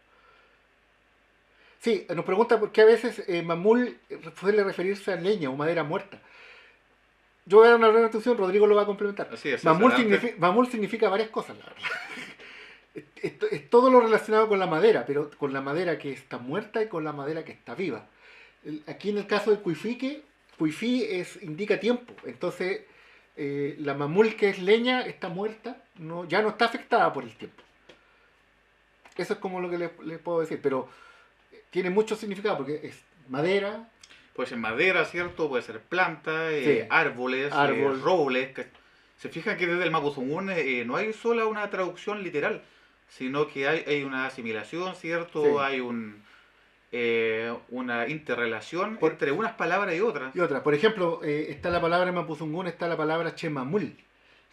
Sí, nos pregunta por qué a veces mamul suele referirse a leña o madera muerta. Yo voy a dar una breve introducción, Rodrigo lo va a complementar. Así es. Mamul significa varias cosas, la verdad. Es todo lo relacionado con la madera, pero con la madera que está muerta y con la madera que está viva. Aquí en el caso del cuifique, indica tiempo. Entonces, la mamul que es leña está muerta, ya no está afectada por el tiempo. Eso es como lo que les puedo decir, pero tiene mucho significado porque es madera. Puede ser madera, ¿cierto? Puede ser planta, Sí. árboles, Árbol. robles. Se fijan que desde el mapuzungún no hay solo una traducción literal, sino que hay una asimilación, ¿cierto? Sí. Hay una interrelación Por- entre unas palabras y otras. Y otra, por ejemplo, está la palabra en mapuzungún, está la palabra chemamul,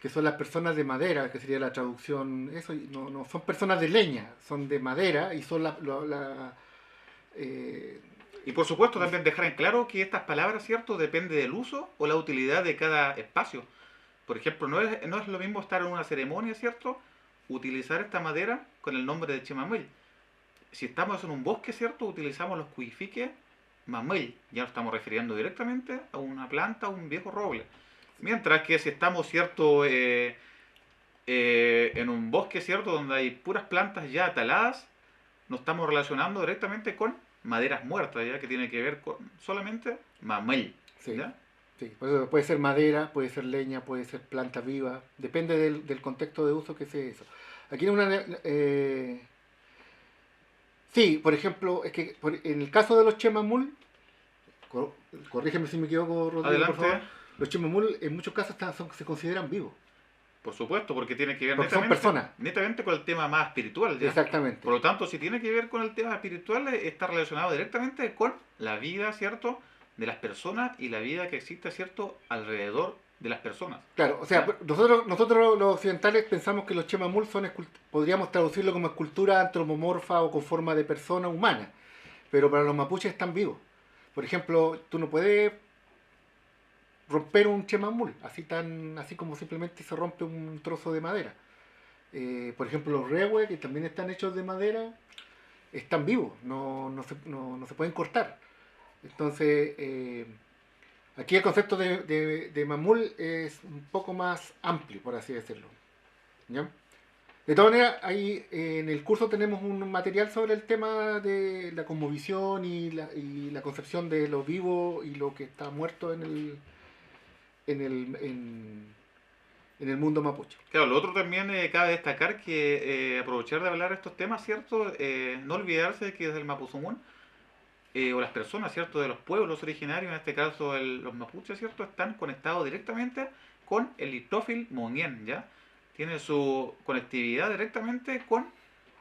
que son las personas de madera, que sería la traducción. Eso no son personas de leña, son de madera y son Y por supuesto también dejar en claro que estas palabras, ¿cierto? Depende del uso o la utilidad de cada espacio. Por ejemplo, no es lo mismo estar en una ceremonia, ¿cierto? Utilizar esta madera con el nombre de chemamel. Si estamos en un bosque, ¿cierto? Utilizamos los cuifiques mamel. Ya nos estamos refiriendo directamente a una planta, a un viejo roble. Mientras que si estamos, ¿cierto? En un bosque, ¿cierto? Donde hay puras plantas ya taladas, nos estamos relacionando directamente con maderas muertas, ¿ya? Que tiene que ver con solamente mamel. Sí. ¿Ya? Sí, por eso puede ser madera, puede ser leña, puede ser planta viva, depende del contexto de uso que sea eso. Aquí Sí, por ejemplo, es que en el caso de los chemamul, corrígeme si me equivoco, Rodrigo, por Adelante. favor, los chemamul en muchos casos se consideran vivos, Por supuesto, porque tiene que ver porque son personas. netamente con el tema más espiritual, ¿ya? Exactamente. Por lo tanto, si tiene que ver con el tema espiritual, está relacionado directamente con la vida, ¿cierto?, de las personas y la vida que existe, ¿cierto?, alrededor de las personas. Claro, o sea, ¿Ya? nosotros los occidentales pensamos que los chemamul son, podríamos traducirlo como escultura antropomorfa o con forma de persona humana, pero para los mapuches están vivos. Por ejemplo, tú no puedes romper un chemamul, así como simplemente se rompe un trozo de madera. Por ejemplo, los rewe, que también están hechos de madera, están vivos, no se pueden cortar. Entonces, aquí el concepto de mamul es un poco más amplio, por así decirlo. ¿Ya? De todas maneras, ahí en el curso tenemos un material sobre el tema de la cosmovisión y la concepción de lo vivo y lo que está muerto en el, en, en el mundo mapuche. Claro, lo otro también cabe destacar que aprovechar de hablar de estos temas, ¿cierto? No olvidarse de que desde el Mapuzungún, o las personas, ¿cierto?, de los pueblos originarios, en este caso los mapuches, ¿cierto?, están conectados directamente con el litófil monguén, ¿ya? Tiene su conectividad directamente con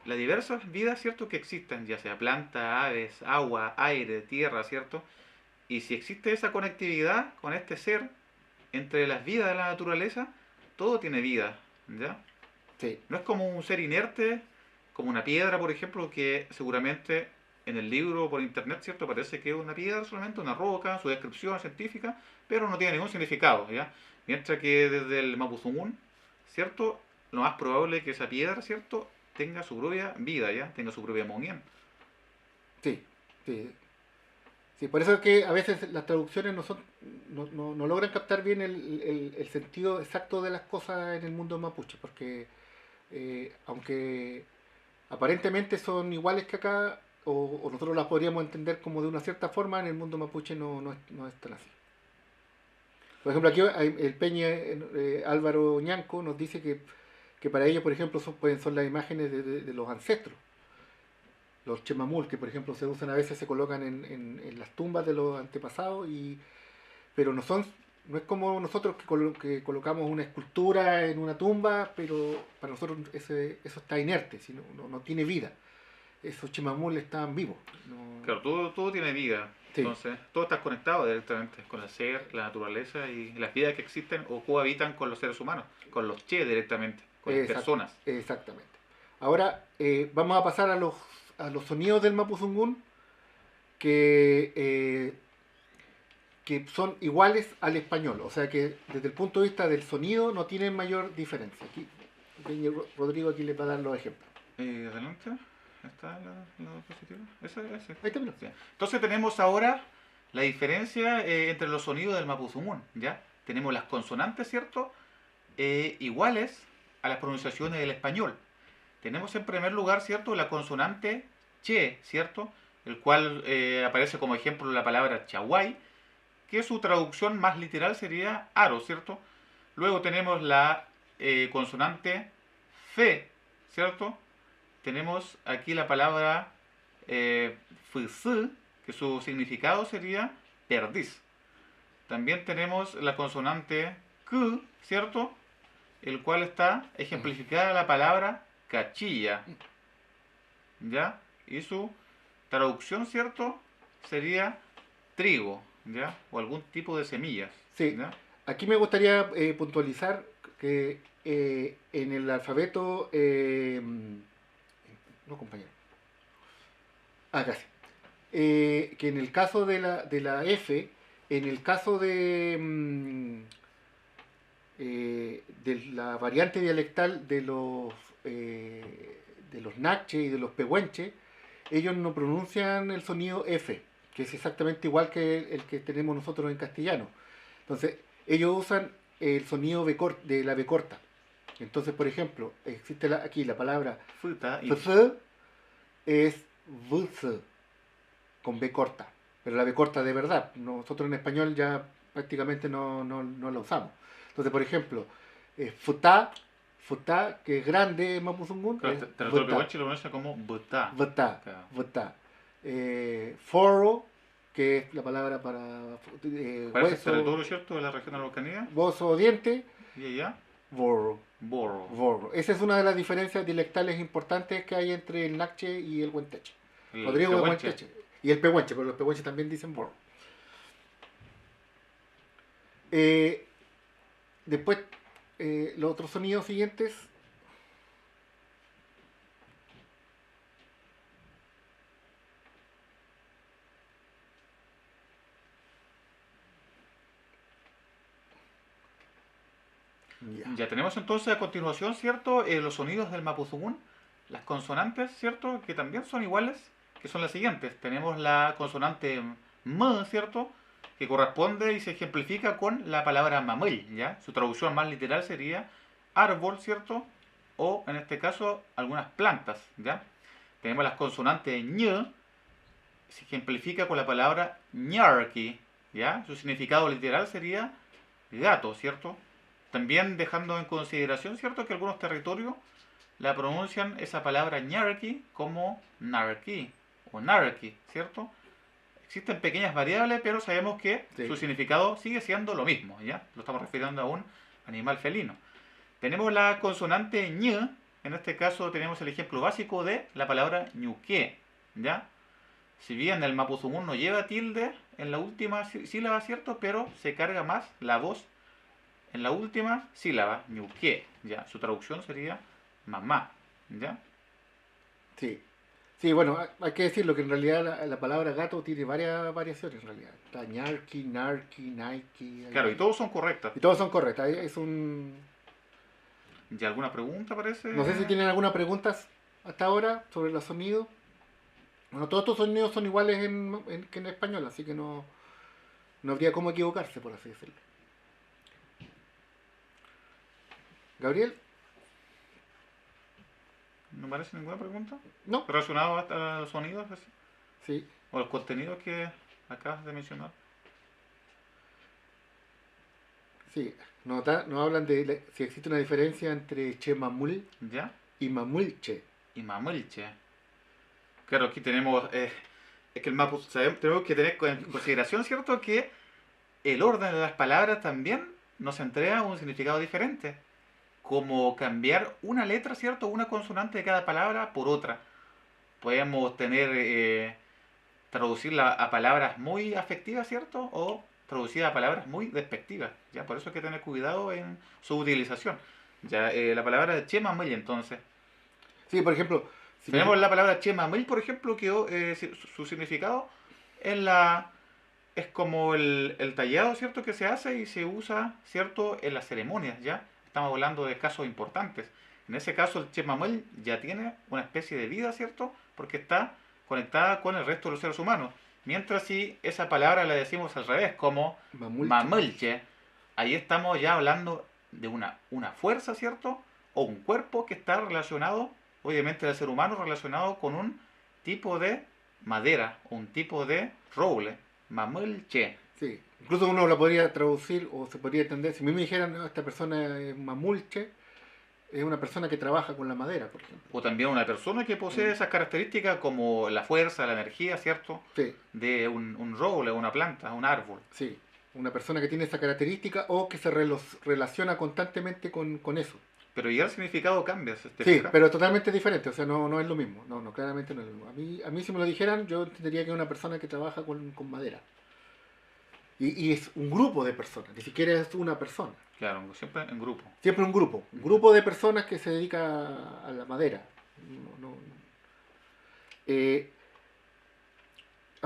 las diversas vidas, ¿cierto?, que existen, ya sea planta, aves, agua, aire, tierra, ¿cierto? Y si existe esa conectividad con este ser entre las vidas de la naturaleza, todo tiene vida, ¿ya? Sí, No es como un ser inerte, como una piedra, por ejemplo, que seguramente en el libro por internet, ¿cierto? Parece que es una piedra solamente, una roca, su descripción científica, pero no tiene ningún significado, ¿ya? Mientras que desde el Mapuzungún, ¿cierto? Lo más probable es que esa piedra, ¿cierto?, tenga su propia vida, ¿ya? Tenga su propia monguien. sí, sí. Sí, por eso es que a veces las traducciones no logran captar bien el sentido exacto de las cosas en el mundo mapuche, porque aunque aparentemente son iguales que acá, o nosotros las podríamos entender como de una cierta forma, en el mundo mapuche no es tan así. Por ejemplo, aquí el Peña Álvaro Ñanco nos dice que para ellos, por ejemplo, son las imágenes de los ancestros. Los chemamul, que por ejemplo se usan a veces, se colocan en las tumbas de los antepasados, pero no es como nosotros que colocamos una escultura en una tumba, pero para nosotros eso está inerte, no tiene vida. Esos chemamul están vivos. Claro, todo tiene vida. Sí, Entonces, todo está conectado directamente con el ser, la naturaleza y las vidas que existen o cohabitan con los seres humanos, con los che directamente, con las personas. exactamente. Ahora vamos a pasar a los sonidos del Mapuzungún que, que son iguales al español. O sea que desde el punto de vista del sonido no tienen mayor diferencia. Aquí, Rodrigo aquí les va a dar los ejemplos. Adelante, está la diapositiva. Esa. Ahí está, mira. Sí. Entonces tenemos ahora la diferencia entre los sonidos del Mapuzungún, ¿ya? Tenemos las consonantes, ¿cierto? Iguales a las pronunciaciones del español. Tenemos en primer lugar, ¿cierto?, la consonante che, ¿cierto?, el cual aparece como ejemplo la palabra chaguay, que su traducción más literal sería aro, ¿cierto? Luego tenemos la consonante fe, ¿cierto? Tenemos aquí la palabra fs, que su significado sería perdiz. También tenemos la consonante q, ¿cierto?, el cual está ejemplificada la palabra cachilla, ¿ya? Y su traducción, ¿cierto?, sería trigo, ¿ya? O algún tipo de semillas, Sí, ¿ya? aquí me gustaría puntualizar que en el alfabeto... no, compañero. Casi. Que en el caso de la F, en el caso de la variante dialectal de los Nakche y de los Pehuenche, ellos no pronuncian el sonido F, que es exactamente igual que el que tenemos nosotros en castellano. Entonces, ellos usan el sonido de la B corta. Entonces, por ejemplo, existe aquí la palabra Fruta y fs, es vs, con B corta, pero la B corta de verdad. Nosotros en español ya prácticamente no la usamos. Entonces, por ejemplo, futa, Futá, que es grande en Mapuzungún, Claro, es territorio Vutá. pehuenche lo pronuncia como Butá. Vutá, Claro. Vutá. Forro, que es la palabra para Parece el hueso, territorio, ¿cierto?, de la región de la Araucanía. hueso o diente, Y allá, borro. Borro. Borro. Esa es una de las diferencias dialectales importantes que hay entre el Nakche y el Huenteche. El Rodrigo de pehuenche. Huenteche. Y el Pehuenche, pero los Pehuenches también dicen borro. Después, los otros sonidos siguientes. Ya tenemos entonces a continuación, ¿cierto?, los sonidos del Mapuzungún, las consonantes, ¿cierto?, que también son iguales, que son las siguientes. Tenemos la consonante M, ¿cierto?, que corresponde y se ejemplifica con la palabra mamey, ¿ya? Su traducción más literal sería árbol, ¿cierto?, o en este caso algunas plantas, ¿ya? Tenemos las consonantes ñ, se ejemplifica con la palabra ñarqui, ¿ya? Su significado literal sería gato, ¿cierto? También dejando en consideración, ¿cierto?, que algunos territorios la pronuncian esa palabra ñarqui como narqui o narqui, ¿cierto? Existen pequeñas variables, pero sabemos que Sí. su significado sigue siendo lo mismo, ¿ya? Lo estamos refiriendo a un animal felino. Tenemos la consonante ñ, en este caso tenemos el ejemplo básico de la palabra ñuque, ¿ya? Si bien el Mapuzungún no lleva tilde en la última sílaba, ¿cierto?, pero se carga más la voz en la última sílaba, ñuque, ¿ya? Su traducción sería mamá, ¿ya? Sí. Sí, bueno, hay que decirlo que en realidad la palabra gato tiene varias variaciones en realidad. Está ñarqui, narqui, naiki. Claro, y todos son correctas. Y todos son correctas. Es un... ¿Y alguna pregunta parece? No sé si tienen alguna pregunta hasta ahora sobre los sonidos. Bueno, todos estos sonidos son iguales que en español, así que no habría cómo equivocarse, por así decirlo. ¿Gabriel? ¿No parece ninguna pregunta? No. ¿Relacionado a los sonidos así? Sí. ¿O los contenidos que acabas de mencionar? Sí. Nos hablan de si existe una diferencia entre chemamul ¿Ya? y mamulche. Y mamulche. Claro, aquí tenemos... es que el Mapuz, tenemos que tener en consideración, ¿cierto?, que el orden de las palabras también nos entrega un significado diferente. Como cambiar una letra, ¿cierto?, una consonante de cada palabra por otra. Podemos tener... traducirla a palabras muy afectivas, ¿cierto?, o traducida a palabras muy despectivas, ¿ya? Por eso hay que tener cuidado en su utilización. Ya, la palabra chemamel, entonces. Sí, por ejemplo, si me- Tenemos la palabra chemamel, por ejemplo, que su significado es la es como el tallado, ¿cierto?, que se hace y se usa, ¿cierto?, en las ceremonias, ¿ya? Estamos hablando de casos importantes. En ese caso, el chemamel ya tiene una especie de vida, ¿cierto?, porque está conectada con el resto de los seres humanos. Mientras si esa palabra la decimos al revés, como mamulche. mamulche, ahí estamos ya hablando de una fuerza, ¿cierto?, o un cuerpo que está relacionado, obviamente, del ser humano, relacionado con un tipo de madera, o un tipo de roble, mamulche. Sí. Incluso uno la podría traducir o se podría entender. Si a mí me dijeran, "No, esta persona es mamulche", es una persona que trabaja con la madera, por ejemplo. O también una persona que posee esas características como la fuerza, la energía, ¿cierto?, Sí, de un roble, una planta, un árbol. sí. Una persona que tiene esa característica o que se relaciona constantemente con eso. Pero ya el significado cambia, ¿te Sí, fijas? pero totalmente diferente, o sea, no es lo mismo. No, claramente no es lo mismo. A mí si me lo dijeran, yo entendería que es una persona que trabaja con madera. Y es un grupo de personas, ni siquiera es una persona. Claro, siempre en grupo. Siempre un grupo de personas que se dedica a la madera. Eh,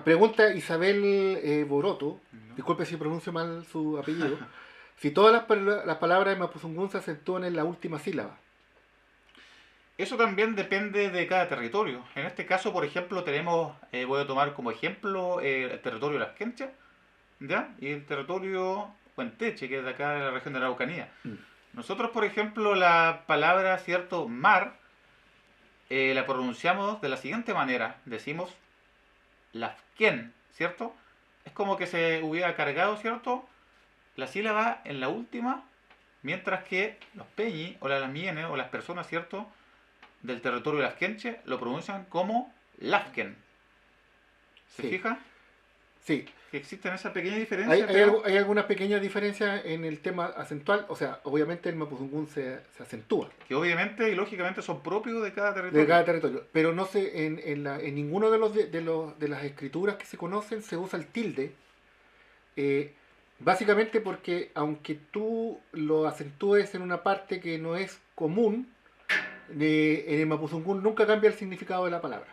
pregunta Isabel Boroto, ¿No? disculpe si pronuncio mal su apellido, si todas las palabras de Mapuzungún se acentúan en la última sílaba. Eso también depende de cada territorio. En este caso, por ejemplo, tenemos, voy a tomar como ejemplo el territorio de las Quenchas, ¿ya? Y el territorio Huenteche, que es de acá de la región de la Araucanía. Nosotros, por ejemplo, la palabra, ¿cierto?, mar, la pronunciamos de la siguiente manera. Decimos lafken, ¿cierto? Es como que se hubiera cargado, ¿cierto?, la sílaba en la última Mientras que los peñi o las lamienes o las personas, ¿cierto?, del territorio de las quenches lo pronuncian como lafken. ¿Se Sí. fija? Sí. Que existen esa pequeña diferencia, Hay algunas pequeñas diferencias en el tema acentual, o sea, obviamente el mapuzungún se acentúa que obviamente y lógicamente son propios de cada de territorio. cada territorio, pero no se, en ninguno de las escrituras que se conocen se usa el tilde, eh, básicamente porque aunque tú lo acentúes en una parte que no es común, en el mapuzungún nunca cambia el significado de la palabra.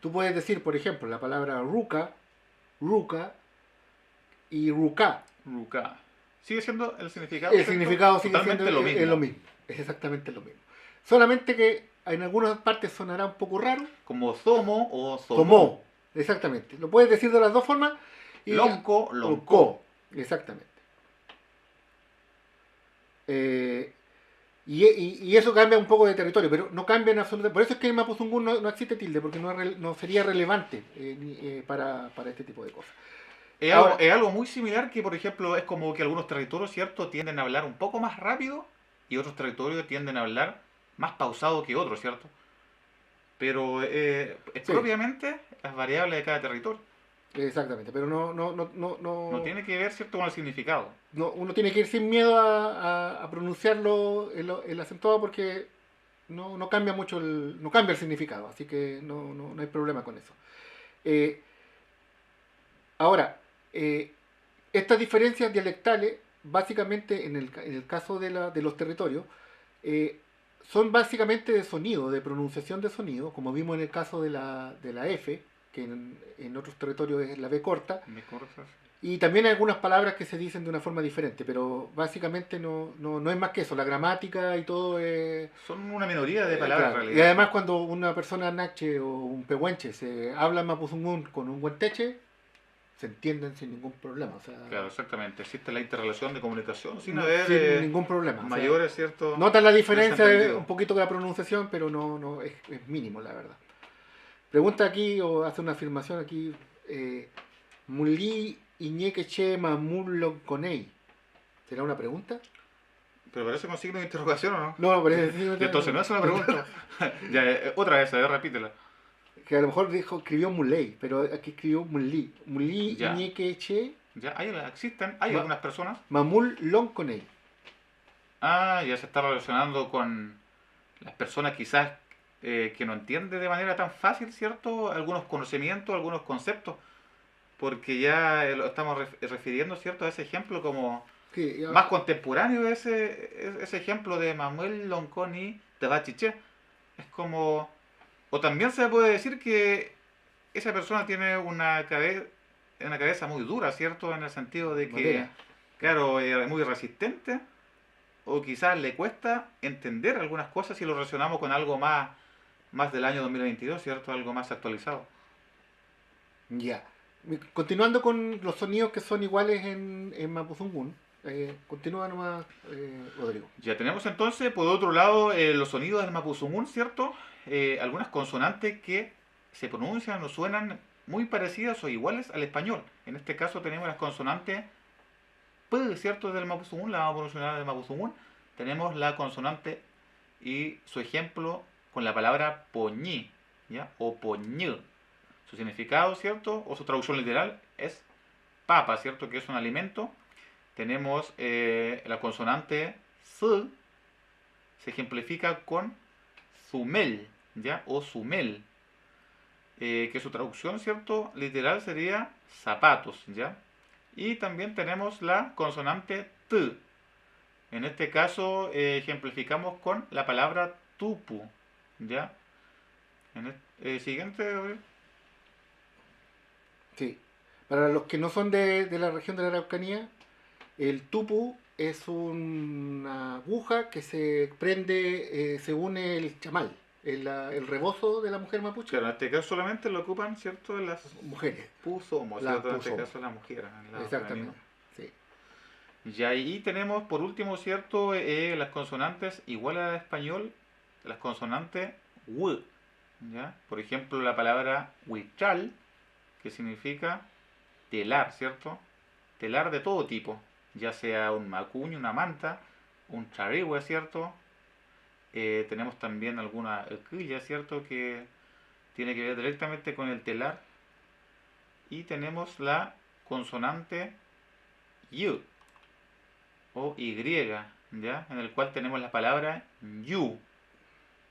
Tú puedes decir, por ejemplo, la palabra ruca, ruca y ruca. Ruka. Sigue siendo el significado, El ¿cierto? significado sigue Totalmente siendo lo mismo. lo mismo. Es exactamente lo mismo. Solamente que en algunas partes sonará un poco raro. Como zomo o zomo. Tomó. Exactamente. Lo puedes decir de las dos formas. Y Lonco, o lonco. co. Exactamente. Y eso cambia un poco de territorio, pero no cambia en absoluto. Por eso es que en mapuzungún no existe tilde, porque no sería relevante para este tipo de cosas. Ahora, Es algo muy similar que, por ejemplo, es como que algunos territorios, ¿cierto?, tienden a hablar un poco más rápido y otros territorios tienden a hablar más pausado que otros, ¿cierto? Pero es sí, propiamente las variables de cada territorio. exactamente, pero No tiene que ver, ¿cierto?, con el significado. uno tiene que ir sin miedo a pronunciarlo el acentuado porque no cambia mucho no cambia el significado, así que no hay problema con eso. Eh, Ahora, estas diferencias dialectales, básicamente en el caso de los territorios, eh, son básicamente de sonido, de pronunciación de sonido, como vimos en el caso de la F, que en otros territorios es la B corta, ¿Me cortas? y también hay algunas palabras que se dicen de una forma diferente, pero básicamente no es más que eso, la gramática y todo es... Son una minoría de palabras claro. en Y realidad. además cuando una persona nache o un pehuenche se habla mapuzungún con un huenteche, se entienden sin ningún problema. O sea, Claro, exactamente. Existe la interrelación de comunicación sin no- haber sin ningún problema. O sea, mayores, ¿cierto? notan la diferencia desentendidos. un poquito de la pronunciación, pero es mínimo, la verdad. Pregunta aquí, o hace una afirmación aquí, Muli Iñequeche Mamullo Conei. ¿Será una pregunta? Pero parece con signo de interrogación, ¿o no? No, parece Y entonces no es una pregunta. Ya, otra vez, a ver, repítela. que a lo mejor escribió Muley, pero aquí escribió Muli. Muli Ya. Iñequeche Ya, existen, hay Ma- algunas personas. Mamul Lonconei. Ah, ya se está relacionando con las personas quizás que no entienden de manera tan fácil, ¿cierto? Algunos conocimientos, algunos conceptos. Porque ya lo estamos refiriendo, ¿cierto? A ese ejemplo como Sí, más contemporáneo, ese ejemplo de Manuel Lonconi de Bachiché. Es como... O también se puede decir que esa persona tiene una cabeza muy dura, ¿cierto? En el sentido de que, Madera. claro, es muy resistente, o quizás le cuesta entender algunas cosas si lo relacionamos con algo más del año 2022, ¿cierto? Algo más actualizado. Ya. Continuando con los sonidos que son iguales en mapuzungún. Continúa nomás, Rodrigo. Ya tenemos entonces, por otro lado, los sonidos del mapuzungún, ¿cierto? Algunas consonantes que se pronuncian o suenan muy parecidas o iguales al español. En este caso tenemos las consonantes P, ¿cierto? Del mapuzungún, la vamos a pronunciar del mapuzungún. Tenemos la consonante y su ejemplo con la palabra poñí, ¿ya? O poñú. Su significado, ¿cierto? O su traducción literal es papa, ¿cierto? Que es un alimento. Tenemos la consonante S, se ejemplifica con zumel, ¿ya? O sumel, que su traducción, ¿cierto? Literal sería zapatos, ¿ya? Y también tenemos la consonante T. En este caso ejemplificamos con la palabra tupu, ¿ya? Siguiente, Gabriel. Sí. Para los que no son de la región de la Araucanía, el tupu es una aguja que se prende según el chamal, el rebozo de la mujer mapuche. Claro, en este caso solamente lo ocupan, ¿cierto? Las Mujeres. pusomos, Las ¿cierto? En este pusomos. caso las mujeres. En el lado Exactamente. femenino. Sí. Y ahí tenemos, por último, ¿cierto? Las consonantes iguales al español, las consonantes W, ¿ya? Por ejemplo, la palabra huichal, que significa telar, ¿cierto? Telar de todo tipo, ya sea un macuño, una manta, un charigüe, ¿cierto? Tenemos también alguna quilla, ¿cierto? Que tiene que ver directamente con el telar. Y tenemos la consonante yu o y, ¿ya? En el cual tenemos la palabra yu,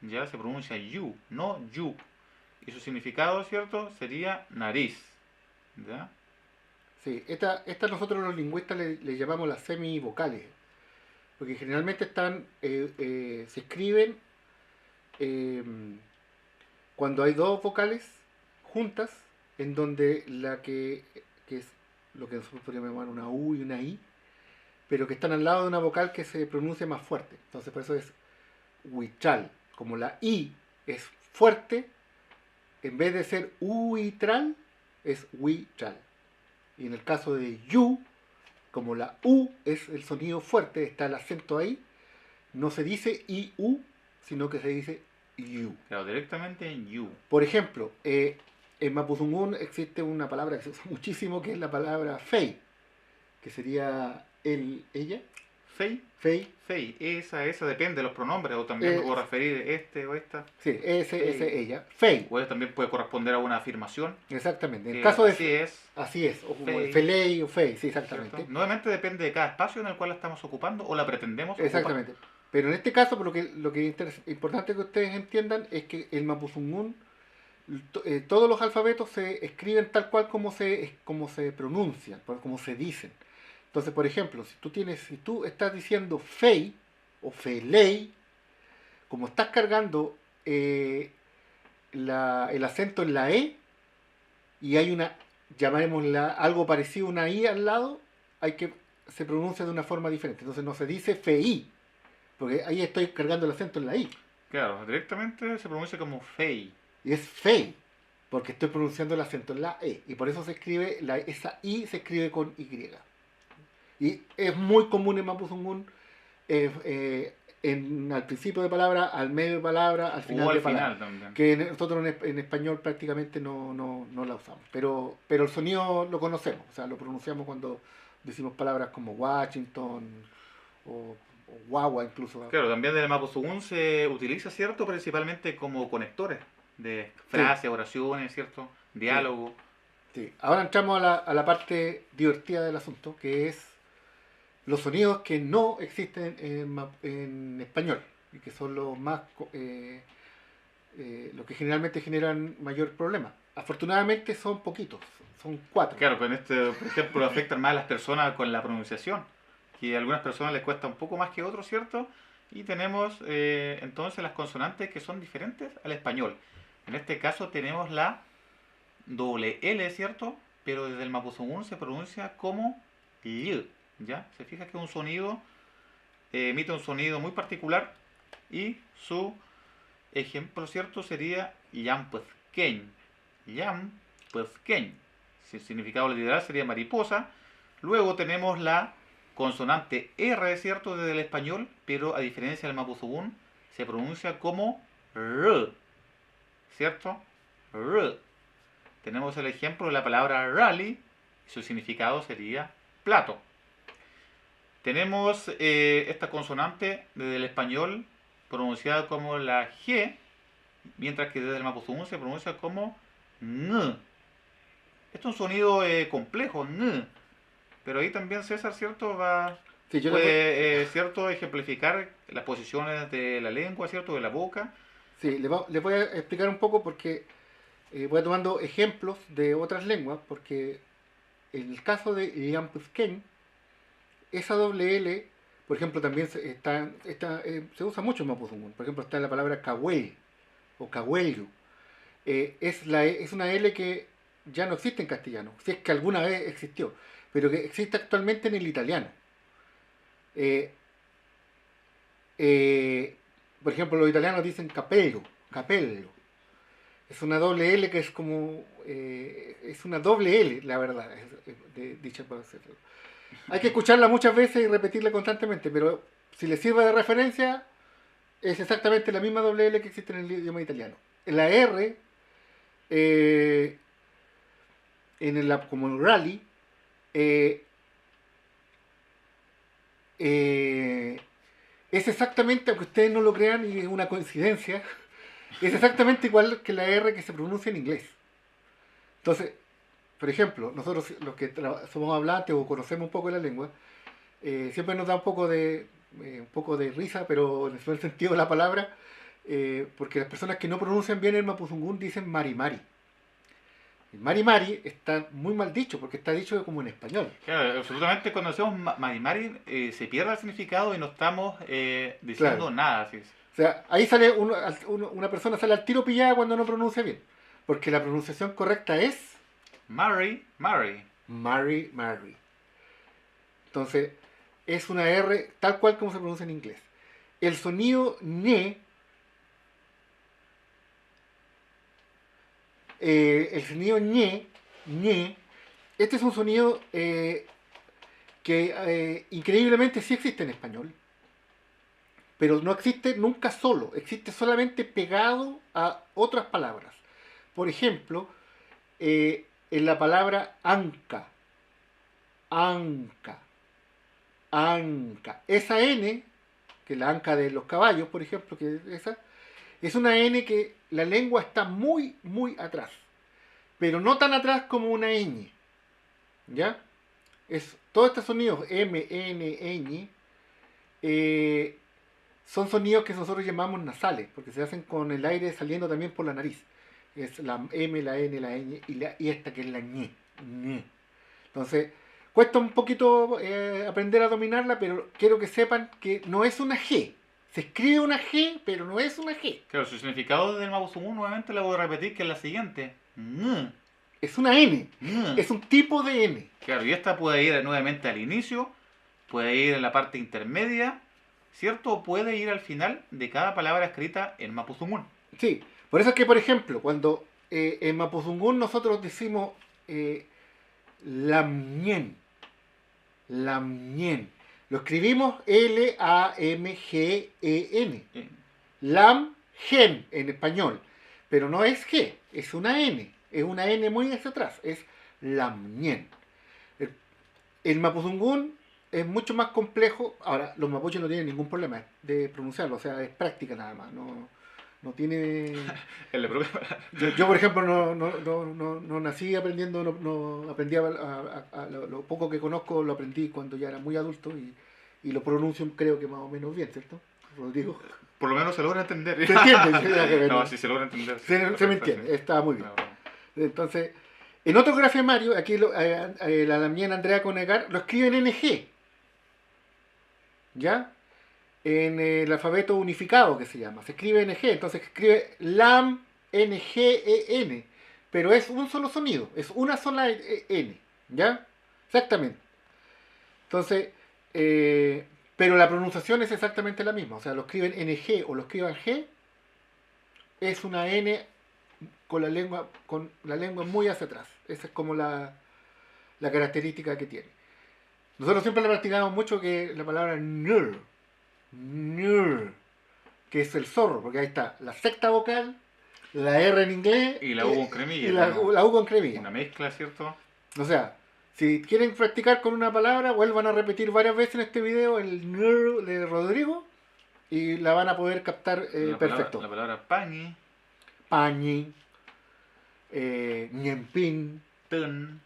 ya se pronuncia yu, no yu. Y su significado, ¿cierto? Sería nariz, ¿ya? Sí, esta nosotros los lingüistas le llamamos las semivocales, porque generalmente se escriben eh, cuando hay dos vocales juntas, en donde que es lo que nosotros podríamos llamar una U y una I, pero que están al lado de una vocal que se pronuncia más fuerte. Entonces por eso es huichal. Como la I es fuerte, en vez de ser uitral, es huichal. Y en el caso de yu, como la U es el sonido fuerte, está el acento ahí, no se dice IU, sino que se dice yu. Claro, directamente en yu. Por ejemplo, en Mapudungún existe una palabra que se usa muchísimo, que es la palabra fei, que sería él, ella, Fei, fei. fei, esa depende de los pronombres, o también me Eh, puedo referir este o esta. sí, ese, Fei. ella, fei, O eso también puede corresponder a una afirmación, exactamente. En el que caso de así es, o como de fei, felei o fei, sí, ¿cierto? exactamente. Nuevamente depende de cada espacio en el cual la estamos ocupando o la pretendemos ocupar. Exactamente. Pero en este caso, lo que es importante que ustedes entiendan es que el Mapudungún, todos los alfabetos se escriben tal cual como se pronuncian, como se dicen. Entonces, por ejemplo, si tú estás diciendo fei o felei, como estás cargando el acento en la E y hay llamémosla algo parecido a una I al lado, se pronuncia de una forma diferente. Entonces no se dice fei, porque ahí estoy cargando el acento en la I. Claro, directamente se pronuncia como fei. Y es fei, porque estoy pronunciando el acento en la E. Y por eso esa I se escribe con Y. Y es muy común en Mapudungún, al principio de palabra, al medio de palabra, al final O de al palabra. final también. Que nosotros en español prácticamente no la usamos. Pero el sonido lo conocemos, o sea, lo pronunciamos cuando decimos palabras como Washington o guagua incluso. Claro, también el Mapudungún se utiliza, ¿cierto? Principalmente como conectores de Sí, frases, oraciones, ¿cierto? sí, Diálogo. sí. Ahora entramos a la parte divertida del asunto, que es los sonidos que no existen en español y que son los que generalmente generan mayor problema. Afortunadamente son poquitos, son 4. Claro, pero en este, por ejemplo, afectan más a las personas con la pronunciación, que a algunas personas les cuesta un poco más que a otros, ¿cierto? Y tenemos entonces las consonantes que son diferentes al español. En este caso tenemos la doble L, ¿cierto? Pero desde el Mapudungún se pronuncia como L, ¿ya? Se fija que un sonido emite un sonido muy particular y su ejemplo, ¿cierto? Sería Yampuzqueñ. Yampuzqueñ. Su significado literal sería mariposa. Luego tenemos la consonante R, ¿cierto? Desde el español, pero a diferencia del Mapudungún, se pronuncia como R, ¿cierto? R. Tenemos el ejemplo de la palabra rally, y su significado sería plato. Tenemos esta consonante desde el español pronunciada como la G, mientras que desde el Mapudungún se pronuncia como N. Esto es un sonido complejo, N, pero ahí también César, ¿cierto? Sí, Puede, ¿cierto? Ejemplificar las posiciones de la lengua, ¿cierto? De la boca. sí, les voy a explicar un poco porque voy tomando ejemplos de otras lenguas, porque en el caso de Yampuzqueñ, esa doble L, por ejemplo, también se usa mucho en Mapudungún. Por ejemplo, está la palabra cahuel o cahuello. Es una L que ya no existe en castellano, si es que alguna vez existió, pero que existe actualmente en el italiano. Eh, eh, por ejemplo, los italianos dicen capello, capello. Es una doble L que es como... es una doble L, la verdad, dicha por hacerlo. Hay que escucharla muchas veces y repetirla constantemente, pero si le sirve de referencia, es exactamente la misma doble L que existe en el idioma italiano. La R, eh, como el rally, eh, eh, es exactamente, aunque ustedes no lo crean y es una coincidencia, es exactamente igual que la R que se pronuncia en inglés. Entonces, por ejemplo, nosotros los que somos hablantes o conocemos un poco la lengua, siempre nos da un poco de risa, pero en el buen sentido de la palabra, porque las personas que no pronuncian bien el mapuzungún dicen mari mari. El mari mari está muy mal dicho, porque está dicho como en español. Claro, absolutamente cuando decimos Marimari se pierde el significado y no estamos diciendo Claro. nada. ¿Sí? O sea, ahí sale una persona sale al tiro pillada cuando no pronuncia bien. Porque la pronunciación correcta es Mary, Mary. mari mari. Entonces, es una R tal cual como se pronuncia en inglés. El sonido ñe, el sonido ñe, este es un sonido que increíblemente sí existe en español, pero no existe nunca solo, existe solamente pegado a otras palabras. Por ejemplo, en la palabra anca, anca, anca. Esa N, que es la anca de los caballos, por ejemplo, que esa, es una N que la lengua está muy, muy atrás. Pero no tan atrás como una ñ. ¿Ya? Todos estos sonidos, M, N, ñ, son sonidos que nosotros llamamos nasales, porque se hacen con el aire saliendo también por la nariz. Es la M, la N, la ñ y esta que es la ñ. Ñ. Entonces, cuesta un poquito aprender a dominarla, pero quiero que sepan que no es una G. Se escribe una G, pero no es una G. Claro, su significado del mapuzungún nuevamente le voy a repetir que es la siguiente. Es una N. Mm. Es un tipo de N. Claro, y esta puede ir nuevamente al inicio, puede ir en la parte intermedia, ¿cierto? O puede ir al final de cada palabra escrita en mapuzungún. Sí. Por eso es que, por ejemplo, cuando en Mapuzungún nosotros decimos lamñen, lamñen. Lo escribimos Lamgen. Eh, Lamgen en español. Pero no es G, es una N. Es una N muy hacia atrás. Es lamñen. El Mapuzungún es mucho más complejo. Ahora, los mapuches no tienen ningún problema de pronunciarlo. O sea, es práctica nada más. No tiene... el propio- Yo, por ejemplo, no nací aprendiendo, no aprendí lo poco que conozco lo aprendí cuando ya era muy adulto y lo pronuncio creo que más o menos bien, ¿cierto? Rodrigo. Por lo menos se logra entender. ¿Se entiende? No, sí se logra entender. Se me entiende, está muy bien. No. Entonces, en otro grafemario, aquí la lamien Andrea Conegar lo escribe en NG, ¿ya? En el alfabeto unificado que se llama, se escribe NG, entonces escribe LAM NGEN, pero es un solo sonido, es una sola N, ¿ya? Exactamente. Entonces, pero la pronunciación es exactamente la misma, o sea, lo escriben NG o lo escriban G, es una N con la lengua muy hacia atrás, esa es como la característica que tiene. Nosotros siempre le practicamos mucho que la palabra nr, que es el zorro, porque ahí está la sexta vocal, la R en inglés Y la U con cremilla. y la U con cremilla. Una mezcla, ¿cierto? O sea, si quieren practicar con una palabra, vuelvan a repetir varias veces en este video el nr de Rodrigo y la van a poder captar perfecto. La palabra pañi, Pañi, ñempín, tun,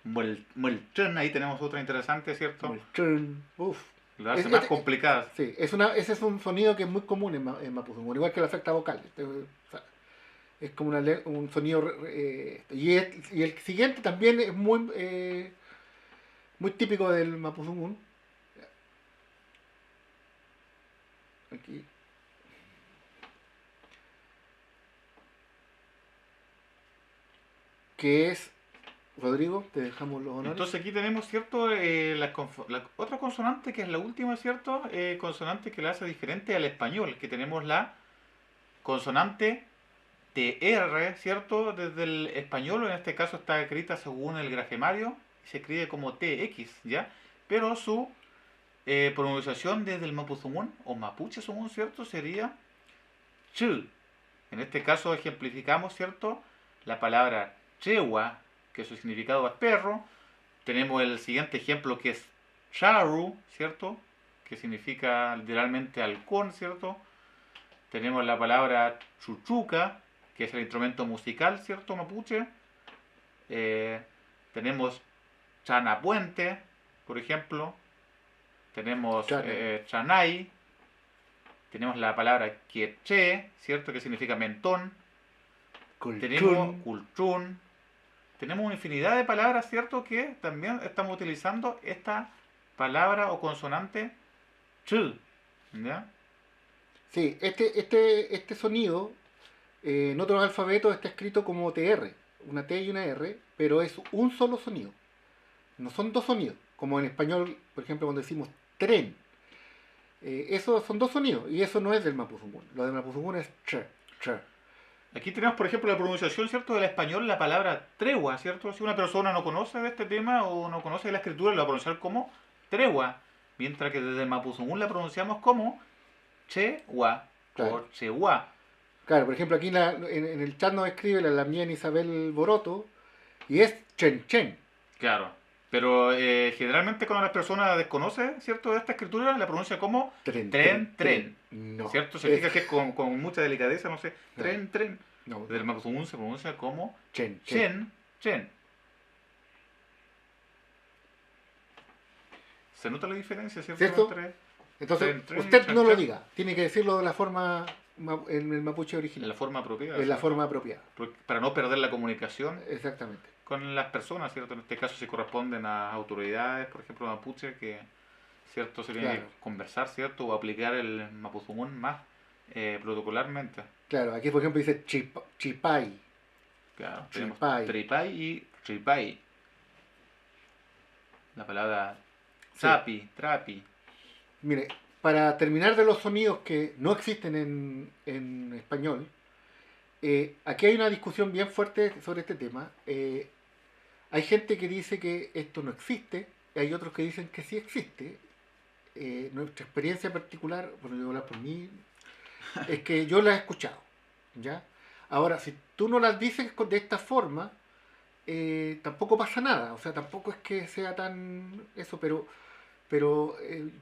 muelchun, ahí tenemos otra interesante, ¿cierto? molchún, uff. Lo hace más complicadas. Sí, ese es un sonido que es muy común en Mapuzungún, igual que la sexta vocal. O sea, es como un sonido... y el siguiente también es muy típico del Mapuzungún. Aquí. Que es... Rodrigo, te dejamos los honores. Entonces aquí tenemos, ¿cierto? Otra consonante que es la última, ¿cierto? Consonante que la hace diferente al español, que tenemos la consonante TR, ¿cierto? Desde el español, o en este caso está escrita según el grafemario, se escribe como TX, ¿ya? Pero su pronunciación desde el mapuzungún o mapuche sungún, ¿cierto? Sería ch. En este caso ejemplificamos, ¿cierto? La palabra chewa, que su significado es perro. Tenemos el siguiente ejemplo que es charu, ¿cierto? que significa literalmente halcón, ¿cierto? Tenemos la palabra chuchuca, que es el instrumento musical, ¿cierto? Mapuche. Tenemos chanapuente, por ejemplo. Tenemos Chana. chanay. Tenemos la palabra quieché, ¿cierto? Que significa mentón. Tenemos Culchún. culchún. Tenemos una infinidad de palabras, ¿cierto? Que también estamos utilizando esta palabra o consonante ch. ¿Ya? Sí, este sonido en otros alfabetos está escrito como TR, una T y una R, pero es un solo sonido. No son dos sonidos, como en español, por ejemplo, cuando decimos tren. Esos son dos sonidos y eso no es del Mapudungun. Lo del Mapudungun es ch, ch. Aquí tenemos, por ejemplo, la pronunciación, ¿cierto? Del español, la palabra tregua, ¿cierto? Si una persona no conoce de este tema o no conoce de la escritura, lo va a pronunciar como tregua. Mientras que desde Mapudungun la pronunciamos como chehua Claro. o chehua. Claro, por ejemplo, aquí en el chat nos escribe la mía Isabel Boroto y es chen chen. Claro. Pero generalmente cuando la persona desconoce, ¿cierto? De esta escritura, la pronuncia como Tren, tren, tren. No. ¿Cierto? Se fija que es con mucha delicadeza, no sé, tren, tren. No, Desde el Mapudungun se pronuncia como chen, chen. chen, chen. ¿Se nota la diferencia, cierto? ¿Cierto? Entre Entonces, tren, tren, usted chen, no lo chen. diga, tiene que decirlo de la forma en el mapuche En original, la forma apropiada. en la ¿cierto? forma apropiada. Para no perder la comunicación Exactamente. con las personas, ¿cierto? En este caso si corresponden a autoridades, por ejemplo, mapuche, que, ¿cierto? Se tiene Claro. que conversar, ¿cierto? O aplicar el Mapudungun más protocolarmente. Claro, aquí por ejemplo dice chipay. Claro, tenemos Tripay. tripay y tripay. La palabra Sí. trapi. Mire, para terminar de los sonidos que no existen en español, aquí hay una discusión bien fuerte sobre este tema. Hay gente que dice que esto no existe, y hay otros que dicen que sí existe. Nuestra experiencia particular, bueno, yo voy a hablar por mí, es que yo las he escuchado, ¿ya? Ahora, si tú no las dices de esta forma, tampoco pasa nada, o sea, tampoco es que sea tan eso, pero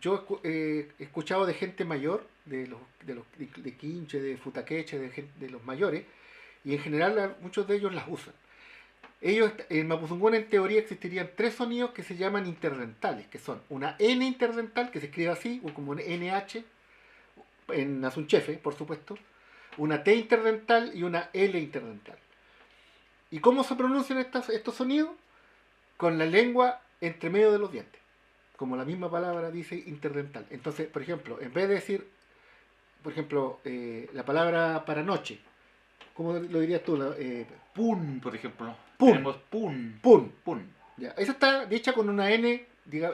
yo he escuchado de gente mayor, de Quinche, de Futaqueche, de los mayores, y en general muchos de ellos las usan. En Mapudungun en teoría existirían tres sonidos que se llaman interdentales, que son una N interdental, que se escribe así, o como un NH, en Asunchefe, por supuesto, una T interdental y una L interdental. ¿Y cómo se pronuncian estos sonidos? Con la lengua entre medio de los dientes, como la misma palabra dice interdental. Entonces, por ejemplo, en vez de decir, por ejemplo, la palabra para noche, ¿cómo lo dirías tú? Pun, por ejemplo. Pun. Tenemos pun. Pun. Pun. Ya, esa está dicha con una N,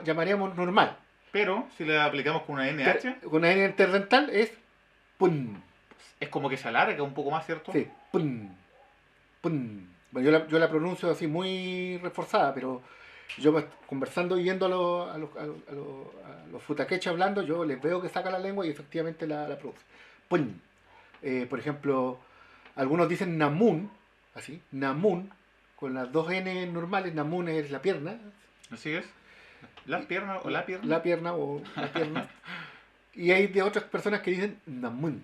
llamaríamos normal. Pero si le aplicamos con una NH, Con una N interdental es pun. es como que se alarga un poco más, ¿cierto? Sí, pun. Pun. Bueno, yo la pronuncio así muy reforzada, pero yo conversando y yendo a los futaqueches hablando, yo les veo que saca la lengua y efectivamente la pronuncia. Pun. Por ejemplo, algunos dicen namun, así, namun, con las dos N normales, namun es la pierna. Así es. La pierna o la pierna. La pierna o la pierna. Y hay de otras personas que dicen namun,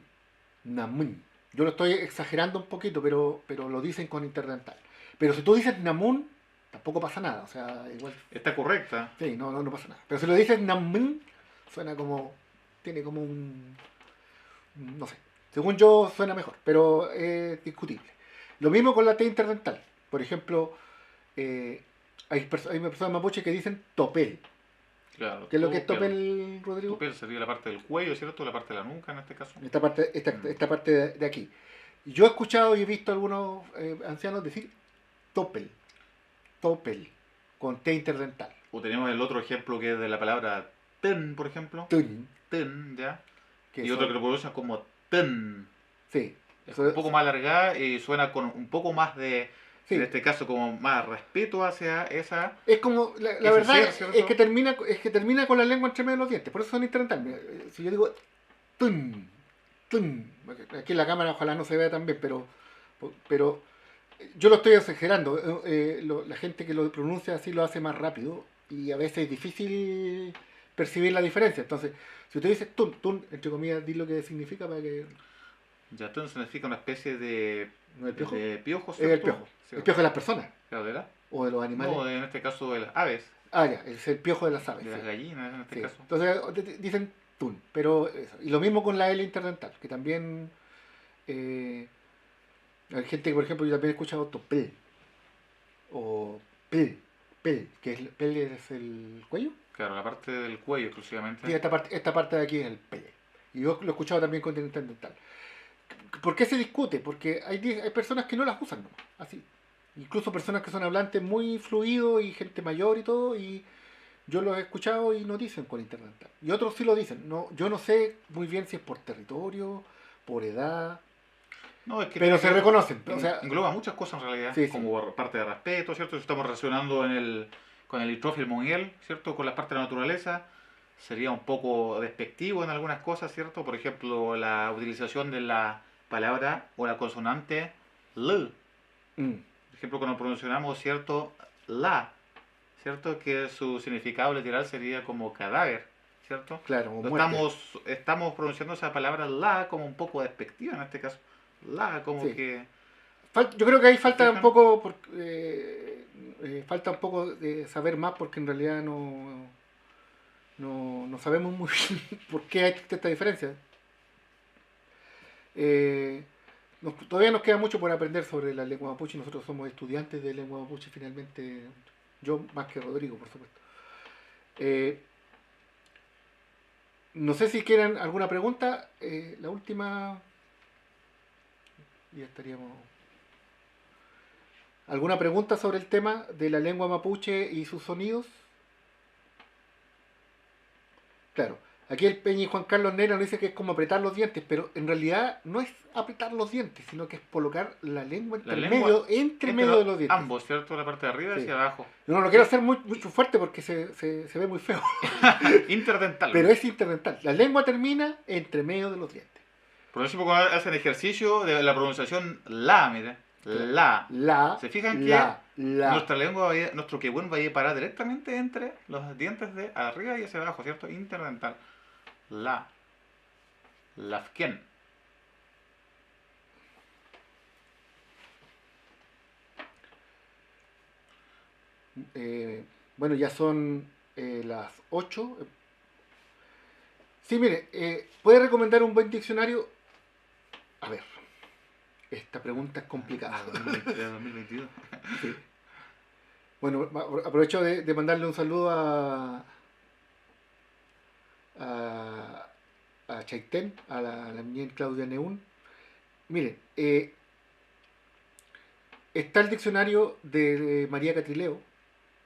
namun. Yo lo estoy exagerando un poquito, pero lo dicen con interdental. Pero si tú dices namun, tampoco pasa nada. O sea, igual. Está correcta. Sí, no pasa nada. Pero si lo dices namun, suena como. Tiene como un. No sé. Según yo, suena mejor, pero es discutible. Lo mismo con la T interdental. Por ejemplo, hay personas mapuche que dicen topel. Claro. ¿Qué es lo que es topel, Rodrigo? Topel sería la parte del cuello, ¿cierto? La parte de la nuca en este caso. Esta parte de aquí. Yo he escuchado y he visto a algunos ancianos decir topel, topel, con T interdental. O tenemos el otro ejemplo que es de la palabra ten, por ejemplo. Tun, Ten, ¿ya? que Y son- otro que lo pronuncia como ten. Sí, Es eso- un poco más alargada y suena con un poco más de, sí. en este caso, como más respeto hacia esa. Es como, la Ese verdad ser, ¿cierto? es que termina con la lengua entre medio de los dientes, por eso son interdentales. Mira, si yo digo tun, tun, aquí en la cámara ojalá no se vea tan bien, pero yo lo estoy exagerando. La gente que lo pronuncia así lo hace más rápido y a veces es difícil percibir la diferencia. Entonces, si usted dice tun, entre comillas, di lo que significa para que... Yatún significa una especie de, ¿No es el piojo? de piojo, Es el ¿cierto? piojo. Sí. El piojo de las personas Claro, ¿de la? o de los animales. No, en este caso de las aves, Ah, ya, es el piojo de las aves. de las Sí. gallinas en este Sí. caso. Entonces dicen tun, pero eso. Y lo mismo con la L interdental, que también hay gente que, por ejemplo, yo también he escuchado topel o pel, que es, pel es el cuello. Claro, la parte del cuello exclusivamente. Sí, esta parte de aquí es el pel. Y yo lo he escuchado también con interdental. ¿Por qué se discute? Porque hay personas que no las usan nomás, así. Incluso personas que son hablantes muy fluidos y gente mayor y todo, y yo los he escuchado y no dicen con interdental. Y otros sí lo dicen. No, yo no sé muy bien si es por territorio, por edad, No, es que pero tiene se que ver- reconocen. O sea, engloba muchas cosas en realidad, sí, sí. como parte de respeto, ¿cierto? Si estamos relacionando con el litrófilo moniel, ¿cierto? Con la parte de la naturaleza, sería un poco despectivo en algunas cosas, ¿cierto? Por ejemplo, la utilización de la palabra o la consonante L. mm, Por ejemplo, cuando pronunciamos, ¿cierto? La, ¿cierto? Que su significado literal sería como cadáver, ¿cierto? claro, como Lo muerte. estamos pronunciando esa palabra la como un poco despectiva en este caso. La, como Sí. que... Yo creo que ahí ¿Se falta un fijan? poco, falta un poco de saber más porque en realidad no sabemos muy bien por qué hay esta diferencia. Eh, todavía nos queda mucho por aprender sobre la lengua mapuche. Nosotros somos estudiantes de lengua mapuche finalmente, yo más que Rodrigo, por supuesto. Eh, no sé si quieren alguna pregunta. La última, ya estaríamos. ¿Alguna pregunta sobre el tema de la lengua mapuche y sus sonidos? Claro, aquí el Peña y Juan Carlos Nera nos dice que es como apretar los dientes, pero en realidad no es apretar los dientes, sino que es colocar la lengua La entre lengua medio, entre medio de los dientes. ambos, ¿cierto? La parte de arriba y Sí. hacia abajo. Yo no lo quiero hacer mucho fuerte porque se ve muy feo, Interdental. pero es interdental. La lengua termina entre medio de los dientes. Por eso cuando hacen ejercicio de la pronunciación la, mire. La. La, ¿Se fijan que la. nuestra lengua, nuestro quehuen va a ir parar directamente entre los dientes de arriba y hacia abajo, ¿cierto? Interdental. La. Lafken. Bueno, ya son las 8. Sí, mire, ¿puede recomendar un buen diccionario? A ver, esta pregunta es complicada. 2022. Sí. Bueno, aprovecho de mandarle un saludo a Chaitén, a la niña Claudia Neún. Miren, está el diccionario de María Catrileo,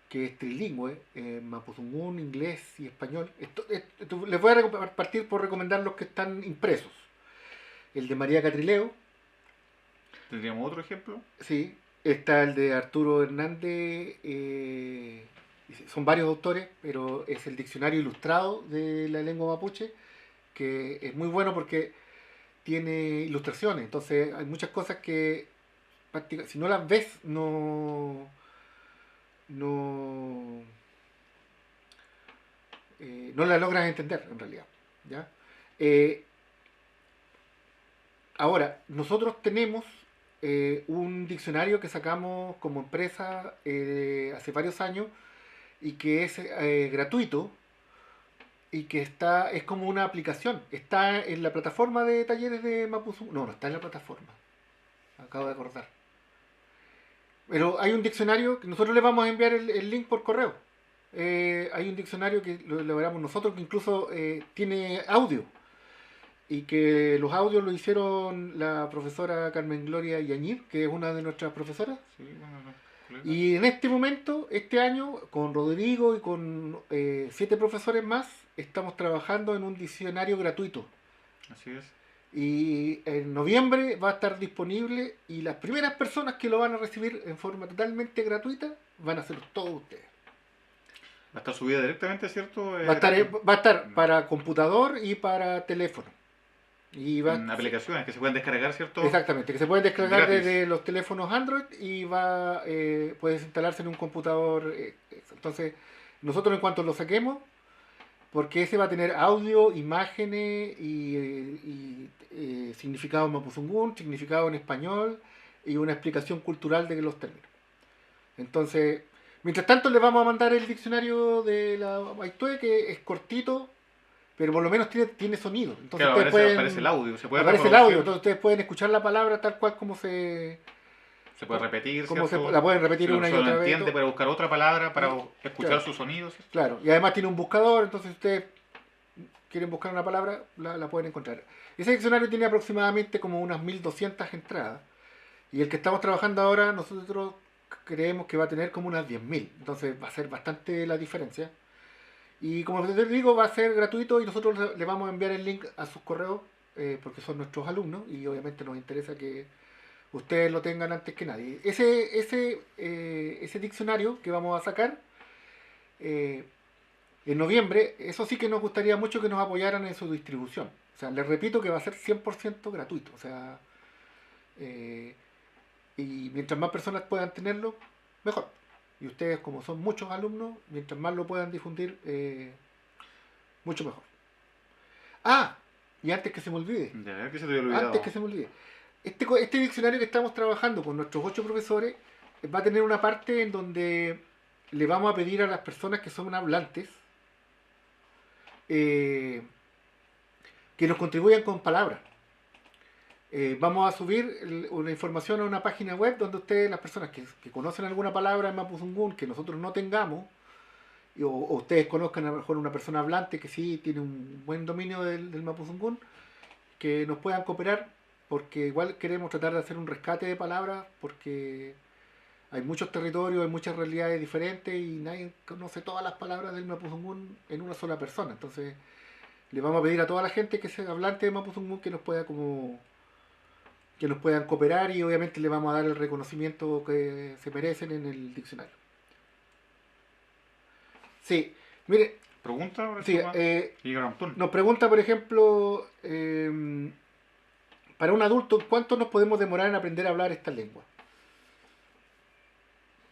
que es trilingüe, mapudungún, inglés y español. Les voy a partir por recomendar los que están impresos. El de María Catrileo, ¿Tendríamos otro ejemplo? sí. Está el de Arturo Hernández, son varios autores, pero es el diccionario ilustrado de la lengua mapuche, que es muy bueno porque tiene ilustraciones. Entonces hay muchas cosas que si no las ves, no las logras entender en realidad. ¿Ya? Ahora, nosotros tenemos un diccionario que sacamos como empresa hace varios años y que es gratuito y que es como una aplicación. Está en la plataforma de talleres de Mapuzungún. No está en la plataforma. Acabo de acordar. Pero hay un diccionario que nosotros le vamos a enviar el link por correo. Hay un diccionario que lo elaboramos nosotros que incluso tiene audio. Y que los audios lo hicieron la profesora Carmen Gloria Yañir, que es una de nuestras profesoras. Sí, bueno, colega. Y en este momento, este año, con Rodrigo y con 7 profesores más, estamos trabajando en un diccionario gratuito. Así es. Y en noviembre va a estar disponible y las primeras personas que lo van a recibir en forma totalmente gratuita van a ser todos ustedes. Va a estar subida directamente, ¿cierto? Va a estar para computador y para teléfono. Y en aplicaciones que se pueden descargar, ¿cierto? Exactamente, que se pueden descargar Gratis. desde los teléfonos Android y puedes instalarse en un computador. Entonces, nosotros en cuanto lo saquemos, porque ese va a tener audio, imágenes y significado en mapuzungún, significado en español y una explicación cultural de los términos. Entonces, mientras tanto les vamos a mandar el diccionario de la Maitue, que es cortito, pero por lo menos tiene sonido. Entonces Claro, ustedes aparece el audio, se puede aparece el reproducir, audio, entonces ustedes pueden escuchar la palabra tal cual como se puede repetir, como ¿cierto? la pueden repetir Si una y uno no otra vez. entiende, puede buscar otra palabra para escuchar Claro. sus sonidos, ¿cierto? Claro, y además tiene un buscador, entonces si ustedes quieren buscar una palabra, la pueden encontrar. Ese diccionario tiene aproximadamente como unas 1200 entradas, y el que estamos trabajando ahora nosotros creemos que va a tener como unas 10.000, entonces va a ser bastante la diferencia. Y como les digo, va a ser gratuito y nosotros le vamos a enviar el link a sus correos, porque son nuestros alumnos y obviamente nos interesa que ustedes lo tengan antes que nadie. Ese diccionario que vamos a sacar eh, en noviembre, eso sí que nos gustaría mucho que nos apoyaran en su distribución. O sea, les repito que va a ser 100% gratuito. O sea, eh, y mientras más personas puedan tenerlo, mejor. Y ustedes, como son muchos alumnos, mientras más lo puedan difundir, mucho mejor. Ah, y antes que se me olvide, De ver que se te había olvidado. antes que se me olvide, este diccionario que estamos trabajando con nuestros 8 profesores va a tener una parte en donde le vamos a pedir a las personas que son hablantes que nos contribuyan con palabras. Vamos a subir una información a una página web donde ustedes, las personas que conocen alguna palabra en mapuzungún que nosotros no tengamos, o ustedes conozcan a lo mejor una persona hablante que sí tiene un buen dominio del mapuzungún, que nos puedan cooperar, porque igual queremos tratar de hacer un rescate de palabras, porque hay muchos territorios, hay muchas realidades diferentes y nadie conoce todas las palabras del mapuzungún en una sola persona. Entonces le vamos a pedir a toda la gente que sea hablante de mapuzungún que nos puedan cooperar, y obviamente le vamos a dar el reconocimiento que se merecen en el diccionario. Sí, mire, Pregunta, por sí, encima? Y Grampton. nos pregunta, por ejemplo, para un adulto, ¿cuánto nos podemos demorar en aprender a hablar esta lengua?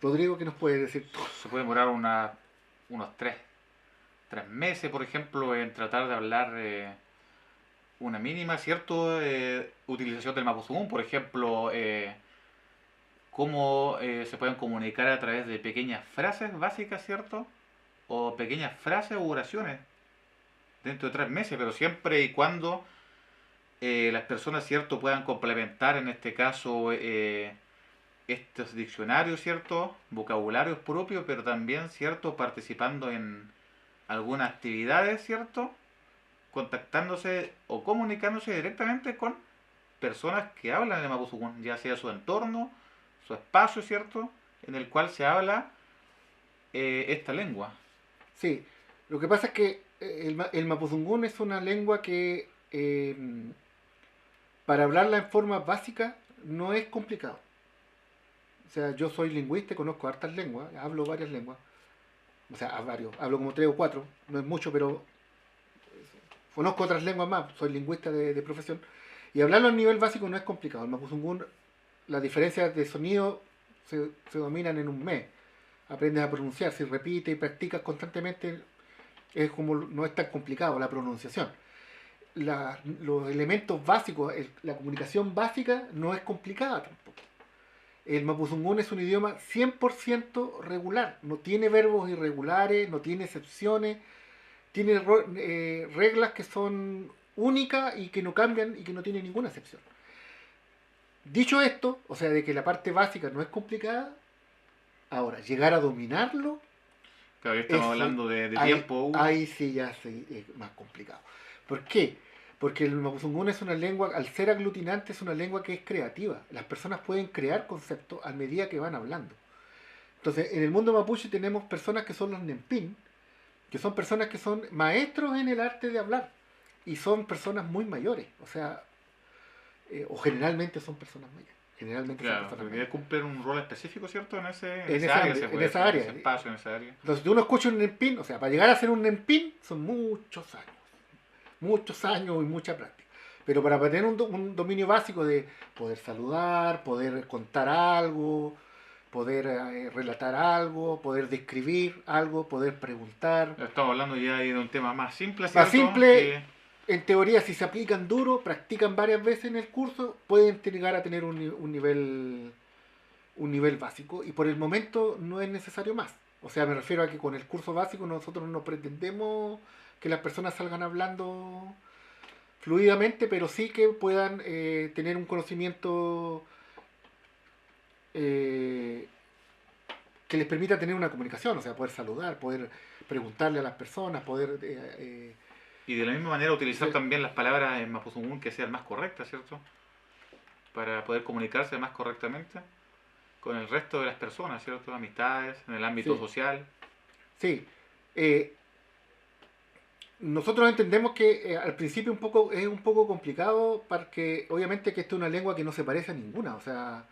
Rodrigo, ¿qué nos puede decir tú? Se puede demorar unos 3 meses, por ejemplo, en tratar de hablar una mínima, ¿cierto? Utilización del mapuzungún, por ejemplo, cómo se pueden comunicar a través de pequeñas frases básicas, ¿cierto? O pequeñas frases u oraciones dentro de 3 meses, pero siempre y cuando las personas, ¿cierto?, puedan complementar en este caso estos diccionarios, ¿cierto?, vocabularios propios, pero también, ¿cierto?, participando en algunas actividades, ¿cierto?, contactándose o comunicándose directamente con personas que hablan el mapuzungún, ya sea su entorno, su espacio, ¿cierto?, en el cual se habla esta lengua. Sí, lo que pasa es que el mapuzungún es una lengua que para hablarla en forma básica no es complicado. O sea, yo soy lingüista, conozco hartas lenguas, hablo varias lenguas. O sea, hablo como 3 o 4, no es mucho, pero conozco otras lenguas más, soy lingüista de profesión. Y hablarlo a nivel básico no es complicado. El mapuzungún, las diferencias de sonido se dominan en un mes. Aprendes a pronunciar, si repites y practicas constantemente, no es tan complicado la pronunciación. Los elementos básicos, la comunicación básica no es complicada tampoco. El mapuzungún es un idioma 100% regular, no tiene verbos irregulares, no tiene excepciones, tiene reglas que son únicas y que no cambian y que no tienen ninguna excepción. Dicho esto, o sea, de que la parte básica no es complicada, ahora, llegar a dominarlo, Claro, ya estamos hablando de tiempo. Ahí sí ya es más complicado. ¿Por qué? Porque el mapuzungún es una lengua, al ser aglutinante, es una lengua que es creativa. Las personas pueden crear conceptos a medida que van hablando. Entonces, en el mundo mapuche tenemos personas que son los nempín, que son personas que son maestros en el arte de hablar. Y son personas muy mayores. O sea, o generalmente son personas mayores. Generalmente Claro, son personas porque mayores. cumplir un rol específico, ¿cierto? En esa área, área, en esa área. ese espacio, en esa área. Entonces, si uno escucha un nempín, o sea, para llegar a ser un nempín son muchos años. Muchos años y mucha práctica. Pero para tener un dominio básico de poder saludar, poder contar algo, poder relatar algo, poder describir algo, poder preguntar. Estamos hablando ya ahí de un tema más simple, Más ¿cierto? simple, en teoría, si se aplican duro, practican varias veces en el curso, pueden llegar a tener un nivel básico, y por el momento no es necesario más. O sea, me refiero a que con el curso básico nosotros no pretendemos que las personas salgan hablando fluidamente, pero sí que puedan tener un conocimiento eh, que les permita tener una comunicación, o sea, poder saludar, poder preguntarle a las personas, poder... Y de la misma manera utilizar sí. también las palabras en mapuzungún que sean más correctas, ¿cierto? Para poder comunicarse más correctamente con el resto de las personas, ¿cierto? Amistades, en el ámbito Sí. social. Sí. Nosotros entendemos que al principio es un poco complicado, porque obviamente que esto es una lengua que no se parece a ninguna, o sea,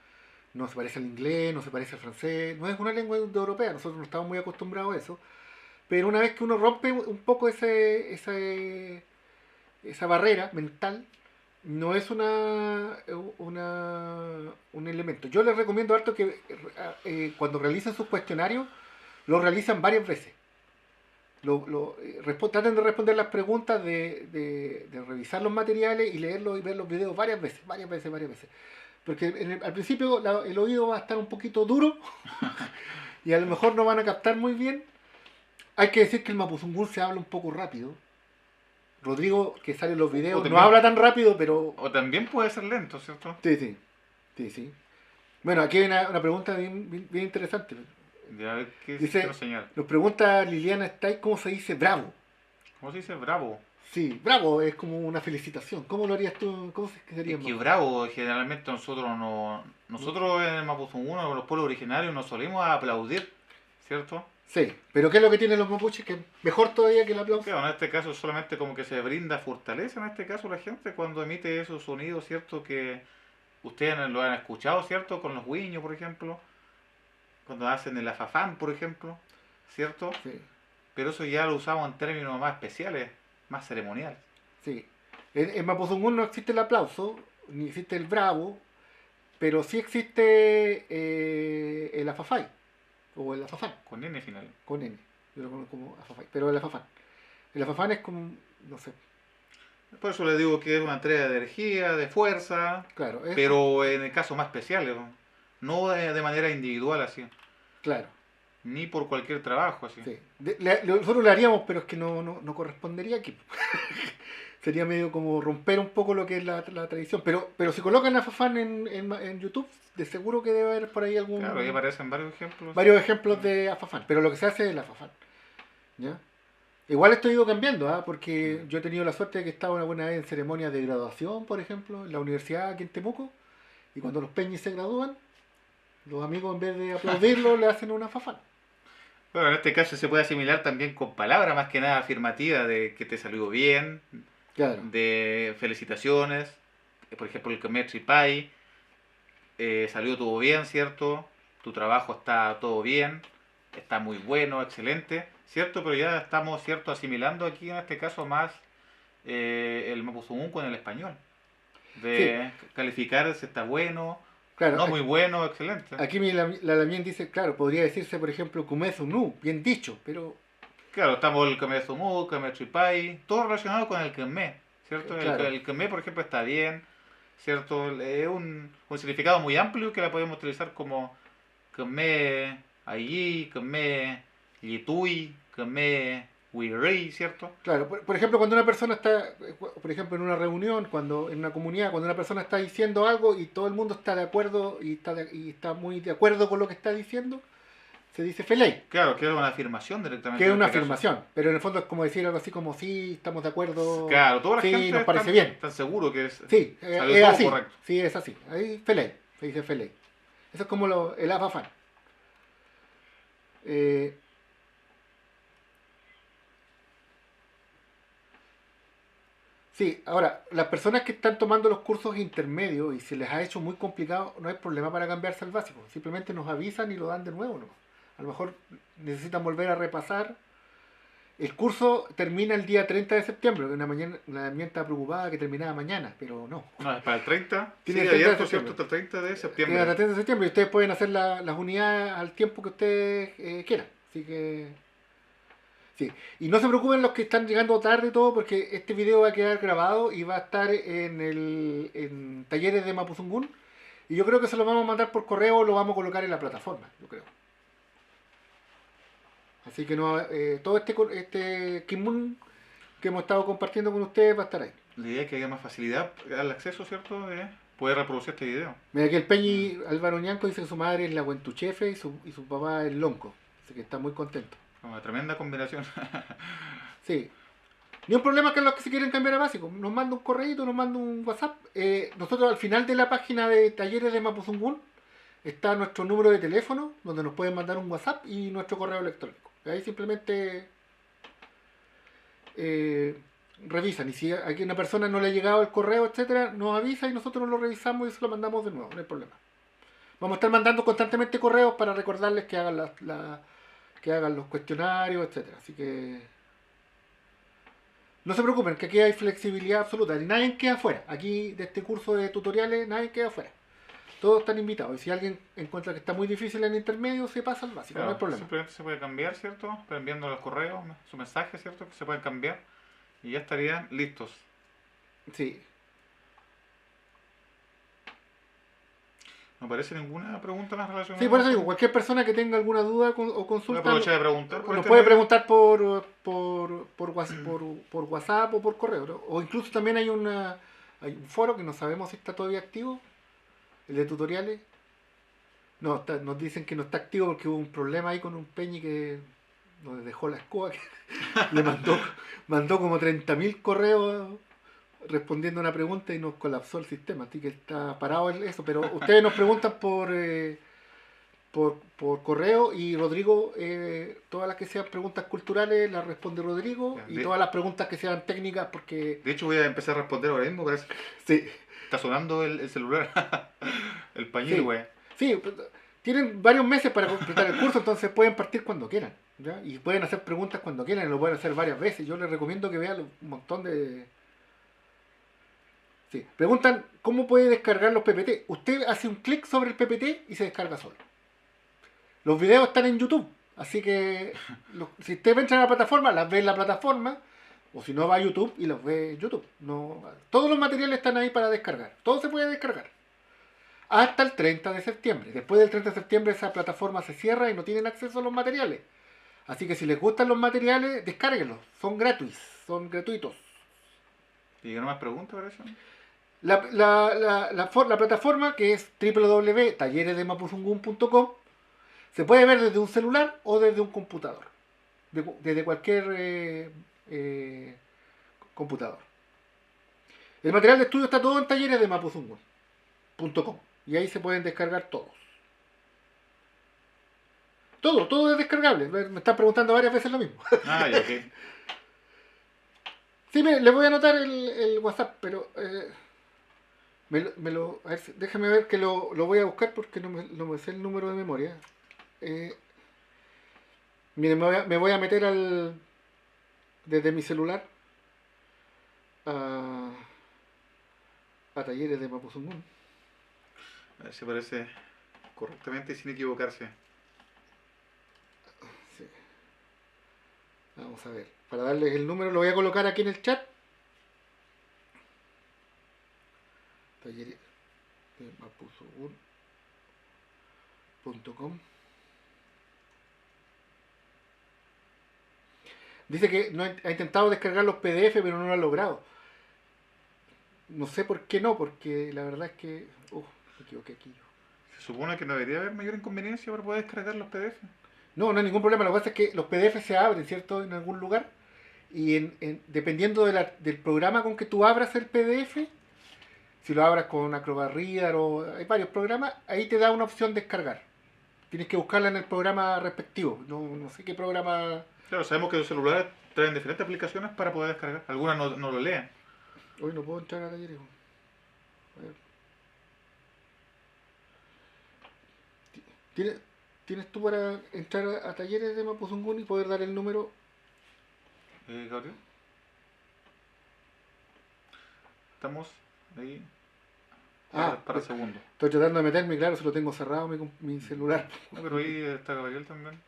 no se parece al inglés, no se parece al francés, no es una lengua europea, nosotros no estamos muy acostumbrados a eso, pero una vez que uno rompe un poco esa barrera mental, no es un elemento. Yo les recomiendo harto que cuando realicen sus cuestionarios, lo realizan varias veces. Traten de responder las preguntas, de revisar los materiales y leerlos y ver los videos varias veces, varias veces, varias veces. Porque al principio el oído va a estar un poquito duro y a lo mejor no van a captar muy bien. Hay que decir que el mapuzungún se habla un poco rápido. Rodrigo, que sale en los O videos, no también, habla tan rápido, pero... o también puede ser lento, ¿cierto? Sí, sí, sí, sí. Bueno, aquí hay una pregunta bien interesante. Ya a ver qué nos Dice, señala. nos pregunta Liliana Stay, ¿cómo se dice bravo? ¿Cómo se dice? Bravo. Sí, bravo es como una felicitación. ¿Cómo lo harías tú? ¿Cómo sería Es que más? bravo, generalmente nosotros no... Nosotros en el Mapuzungún, o los pueblos originarios, nos solemos aplaudir, ¿cierto? Sí, pero ¿qué es lo que tienen los mapuches? Que es mejor todavía que el aplauso. Claro, en este caso solamente como que se brinda fortaleza en este caso la gente cuando emite esos sonidos, ¿cierto? Que ustedes lo han escuchado, ¿cierto? Con los guiños, por ejemplo, cuando hacen el afafán, por ejemplo, ¿cierto? Sí, Pero eso ya lo usamos en términos más especiales, más ceremoniales. sí. En Mapuzungún no existe el aplauso, ni existe el bravo, pero sí existe el afafay, o el afafán, Con N final. con N. Yo lo conozco como afafay, pero el afafán. El afafán es como, no sé, Por eso le digo que es una entrega de energía, de fuerza, claro, pero en el caso más especial, no de manera individual así, claro, ni por cualquier trabajo así. sí. Nosotros lo haríamos, pero es que no correspondería aquí. Sería medio como romper un poco lo que es la tradición. Pero si colocan a Fafán en YouTube, de seguro que debe haber por ahí Claro, ahí aparecen varios ejemplos. varios ejemplos de Afafán. Pero lo que se hace es el Afafán. ¿Ya? Igual esto ha ido cambiando, ¿ah? Porque yo he tenido la suerte de que estaba una buena vez en ceremonias de graduación, por ejemplo, en la universidad aquí en Temuco. Y cuando los peñis se gradúan, los amigos en vez de aplaudirlo le hacen una Afafán. Bueno, en este caso se puede asimilar también con palabras más que nada afirmativas de que te salió bien, Claro. de felicitaciones, por ejemplo el Cometri Pai, salió todo bien, ¿cierto? Tu trabajo está todo bien, está muy bueno, excelente, ¿cierto? Pero ya estamos, ¿cierto? Asimilando aquí en este caso más el Mapuzungún con el español, Sí, de calificar si está bueno, claro. no muy bueno, excelente. Aquí la Lamien dice, claro, podría decirse, por ejemplo, Kumezu Nu, bien dicho, pero Claro, estamos el Kamezumú, Kametripai, todo relacionado con el Kemé, ¿cierto? claro, El Kemé, por ejemplo, está bien, ¿cierto? Es un significado muy amplio que la podemos utilizar como Kemé Allí, Kemé Yitui, Kemé Wirei, ¿cierto? claro. Por ejemplo, cuando una persona está, por ejemplo, en una reunión, cuando en una comunidad, cuando una persona está diciendo algo y todo el mundo está de acuerdo y está muy de acuerdo con lo que está diciendo, se dice Felei, Claro, que es una afirmación que directamente es en una este caso. afirmación, pero en el fondo es como decir algo así como sí, estamos de acuerdo, Claro, toda la sí, gente nos parece está bien. tan seguro que Sí, salió es todo así, correcto. sí, es así. Ahí Felei, se dice Felei. Eso es como el afafán. Eh, Sí, ahora, las personas que están tomando los cursos intermedios y se les ha hecho muy complicado, no hay problema para cambiarse al básico. Simplemente nos avisan y lo dan de nuevo, ¿no? A lo mejor necesitan volver a repasar El curso termina el día 30 de septiembre, que una mía estaba preocupada que terminaba mañana, pero no. No, es para el 30. Tiene Sigue el 30 de abierto, ¿cierto? septiembre. Hasta el 30 de Tiene hasta septiembre. el 30 de septiembre y ustedes pueden hacer las unidades al tiempo que ustedes quieran. Así que, sí. Y no se preocupen los que están llegando tarde y todo, porque este video va a quedar grabado y va a estar en talleres de Mapuzungún. Y yo creo que se lo vamos a mandar por correo o lo vamos a colocar en la plataforma, yo creo. Así que no, todo este Kimun que hemos estado compartiendo con ustedes va a estar ahí. La idea es que haya más facilidad al acceso, ¿cierto? De poder reproducir este video. Mira que el Peñi Álvaro Ñanco dice que su madre es la Huentuchefe y su papá es el Lonco. Así que está muy contento. Una tremenda combinación. Sí. Ni un problema que los que se quieren cambiar a básico. Nos manda un correo, nos manda un WhatsApp. Nosotros al final de la página de talleres de Mapuzungún está nuestro número de teléfono, donde nos pueden mandar un WhatsApp y nuestro correo electrónico. Ahí simplemente revisan. Y si a una persona no le ha llegado el correo, etcétera, nos avisa y nosotros lo revisamos y se lo mandamos de nuevo. No hay problema. Vamos a estar mandando constantemente correos para recordarles que hagan que hagan los cuestionarios, etcétera. Así que no se preocupen, que aquí hay flexibilidad absoluta. Y nadie queda afuera. Aquí de este curso de tutoriales nadie queda afuera. Todos están invitados. Y si alguien encuentra que está muy difícil en intermedio, se pasa al básico, Claro, no hay problema. simplemente se puede cambiar, ¿cierto? Pero enviando los correos, su mensaje, ¿cierto? Que se pueden cambiar y ya estarían listos. Sí. No aparece ninguna pregunta más relacionada. Sí, por eso digo, cualquier persona que tenga alguna duda o Voy a consulta, aprovechar de preguntar. por nos este puede medio. preguntar por WhatsApp o por correo, ¿no? O incluso también hay hay un foro que no sabemos si está todavía activo, el de tutoriales. No, nos dicen que no está activo porque hubo un problema ahí con un Peñi que nos dejó la escoba, que le mandó como 30.000 correos respondiendo a una pregunta y nos colapsó el sistema, así que está parado eso. Pero ustedes nos preguntan por correo y Rodrigo, todas las que sean preguntas culturales las responde Rodrigo Ya, y todas las preguntas que sean técnicas porque... De hecho, voy a empezar a responder ahora mismo. Parece. Sí, Está sonando el celular. El pañuelo, sí, güey. sí, pues, tienen varios meses para completar el curso, entonces pueden partir cuando quieran, ¿ya? Y pueden hacer preguntas cuando quieran y lo pueden hacer varias veces. Yo les recomiendo que vean un montón de... Sí. Preguntan cómo puede descargar los PPT. Usted hace un clic sobre el PPT y se descarga solo. Los videos están en YouTube, así que si usted entra a la plataforma, las ve en la plataforma, o si no va a YouTube y los ve en YouTube. No, todos los materiales están ahí para descargar. Todo se puede descargar. Hasta el 30 de septiembre. Después del 30 de septiembre esa plataforma se cierra y no tienen acceso a los materiales. Así que si les gustan los materiales, descárguenlos. Son gratuitos. Son gratuitos. ¿Y llegaron más preguntas por eso? La plataforma, que es www.talleresdemapuzungún.com, se puede ver desde un celular o desde un computador. Desde cualquier computador. El material de estudio está todo en talleresdemapuzungún.com y ahí se pueden descargar todos. Todo es descargable. Me están preguntando varias veces lo mismo. Ah, ya, ok. Sí, les voy a anotar el WhatsApp, pero a ver, déjame ver que lo voy a buscar porque no me sé el número de memoria. Miren, me voy a meter desde mi celular a talleres de Mapuzungún. A ver si aparece correctamente y sin equivocarse. Sí. Vamos a ver. Para darles el número lo voy a colocar aquí en el chat. Talleres de Mapuzungún.com. Dice que no ha intentado descargar los PDF pero no lo ha logrado. No sé por qué no, porque la verdad es que... me equivoqué aquí yo. Se supone que no debería haber mayor inconveniencia para poder descargar los PDF. No hay ningún problema. Lo que pasa es que los PDF se abren, ¿cierto? En algún lugar. Y dependiendo del programa con que tú abras el PDF, si lo abras con Acrobat Reader o hay varios programas, ahí te da una opción de descargar. Tienes que buscarla en el programa respectivo. No sé qué programa... Claro, sabemos que los celulares traen diferentes aplicaciones para poder descargar. Algunas no lo leen. Hoy no puedo entrar a talleres. A ver. ¿Tienes tú para entrar a talleres de Mapuzungún y poder dar el número? Gabriel. Estamos ahí. Para segundo. Estoy tratando de meterme, claro, se lo tengo cerrado mi celular. No, pero ahí está Gabriel también.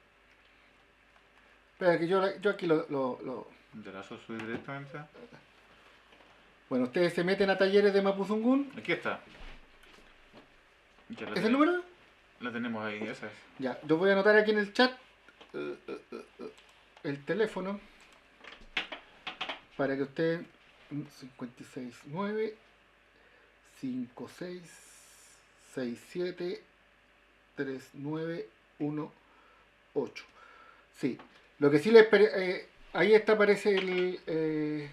Espera, que yo aquí lo... De la subir directamente. Bueno, ustedes se meten a talleres de Mapuzungún. Aquí está. ¿Es el número? La tenemos ahí, esa es. Ya, yo voy a anotar aquí en el chat el teléfono para que usted 569 5667 3918. Sí, lo que sí les ahí está aparece el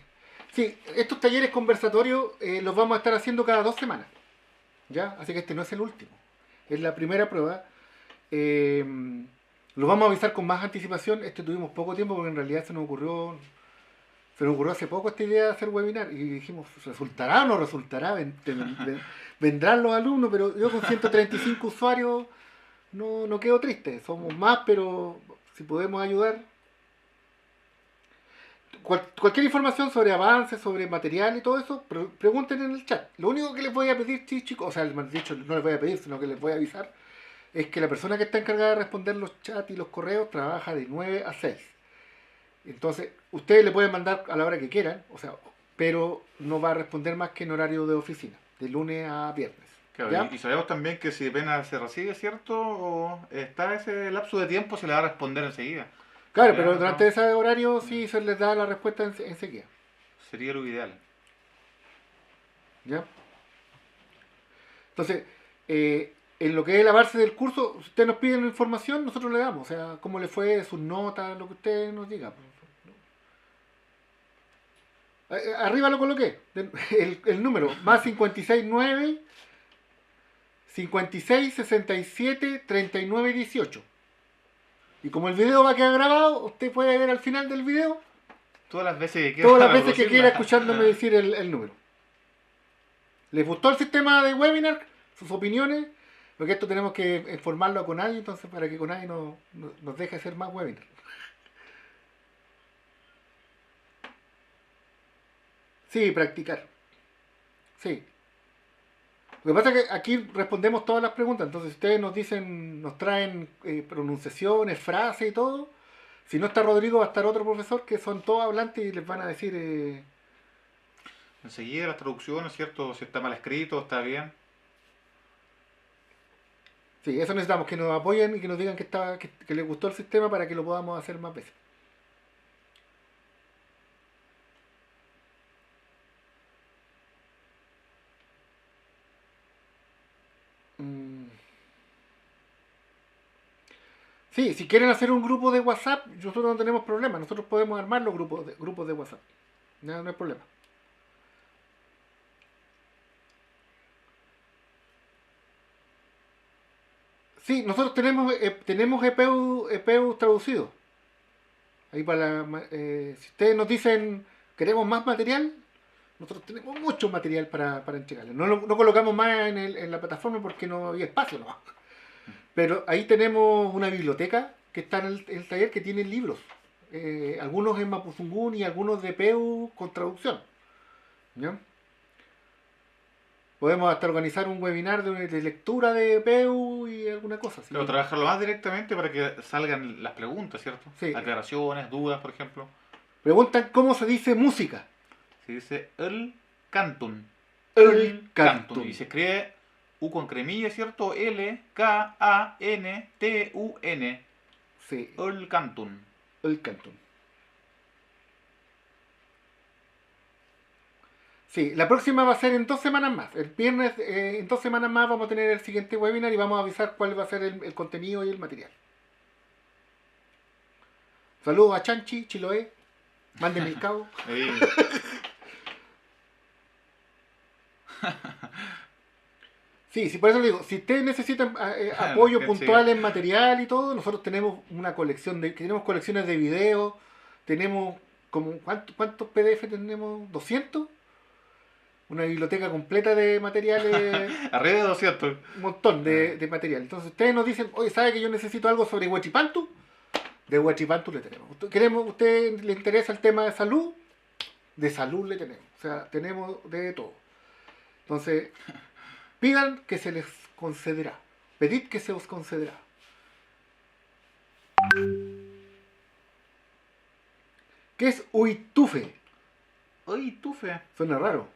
sí, estos talleres conversatorios los vamos a estar haciendo cada 2 semanas. ¿Ya? Así que este no es el último. Es la primera prueba. Lo vamos a avisar con más anticipación. Tuvimos poco tiempo porque en realidad se nos ocurrió hace poco esta idea de hacer webinar y dijimos, ¿resultará o no resultará? Vendrán los alumnos, pero yo con 135 usuarios no quedo triste. Somos más, pero si podemos ayudar. Cualquier información sobre avances, sobre material y todo eso, pregunten en el chat. Lo único que les voy a pedir, chicos, o sea, más dicho, no les voy a pedir, sino que les voy a avisar, es que la persona que está encargada de responder los chats y los correos trabaja de 9 a 6. Entonces, ustedes le pueden mandar a la hora que quieran, o sea, pero no va a responder más que en horario de oficina, de lunes a viernes. Claro, y sabemos también que si apenas se recibe, ¿cierto? O está ese lapso de tiempo, se le va a responder enseguida. Claro, pero durante ese horario sí se les da la respuesta enseguida. Sería lo ideal. ¿Ya? Entonces, en lo que es la base del curso, si ustedes nos piden información, nosotros le damos. O sea, cómo le fue, sus notas, lo que usted nos diga. Arriba lo coloqué. El número, más 569 56 67 39 18. Y como el video va a quedar grabado, usted puede ver al final del video todas las veces que quiera escuchándome decir el número. ¿Les gustó el sistema de webinar? ¿Sus opiniones? Porque esto tenemos que informarlo a Conadi, entonces para que Conadi nos deje hacer más webinar. Sí, practicar. Sí. Lo que pasa es que aquí respondemos todas las preguntas, entonces si ustedes nos traen pronunciaciones, frases y todo, si no está Rodrigo va a estar otro profesor que son todos hablantes y les van a decir... Enseguida las traducciones, ¿cierto? Si está mal escrito, está bien. Sí, eso necesitamos, que nos apoyen y que nos digan que les gustó el sistema para que lo podamos hacer más veces. Sí, si quieren hacer un grupo de WhatsApp, nosotros no tenemos problema. Nosotros podemos armar los grupos de WhatsApp. No hay problema. Sí, nosotros tenemos EPU traducidos. Ahí si ustedes nos dicen queremos más material, nosotros tenemos mucho material para entregarles. No colocamos más en la plataforma porque no había espacio, ¿no? Pero ahí tenemos una biblioteca que está en el taller que tiene libros. Algunos en Mapuzungún y algunos de EPU con traducción. ¿Ya? Podemos hasta organizar un webinar de lectura de EPU y alguna cosa así. Pero trabajarlo más directamente para que salgan las preguntas, ¿cierto? Sí. Aclaraciones, dudas, por ejemplo. Preguntan cómo se dice música. Se dice el cantun. El cantun. Y se escribe U con cremilla, ¿cierto? L-K-A-N-T-U-N. Sí. El cantun. El cantun. Sí, la próxima va a ser en 2 semanas más. El viernes, en 2 semanas más vamos a tener el siguiente webinar y vamos a avisar cuál va a ser el contenido y el material. Saludos a Chanchi, Chiloé. Mándenme el cabo. Sí, por eso le digo, si ustedes necesitan apoyo puntual en material y todo, nosotros tenemos tenemos colecciones de videos, tenemos como, ¿cuántos PDF tenemos? ¿200? Una biblioteca completa de materiales. Arriba de 200. Un montón de material. Entonces ustedes nos dicen, oye, ¿sabe que yo necesito algo sobre Huachipantu? De Huachipantu le tenemos. ¿Usted le interesa el tema de salud? De salud le tenemos. O sea, tenemos de todo. Entonces, pidan que se les concederá. Pedid que se os concederá. ¿Qué es Huitufe? Huitufe. Suena raro.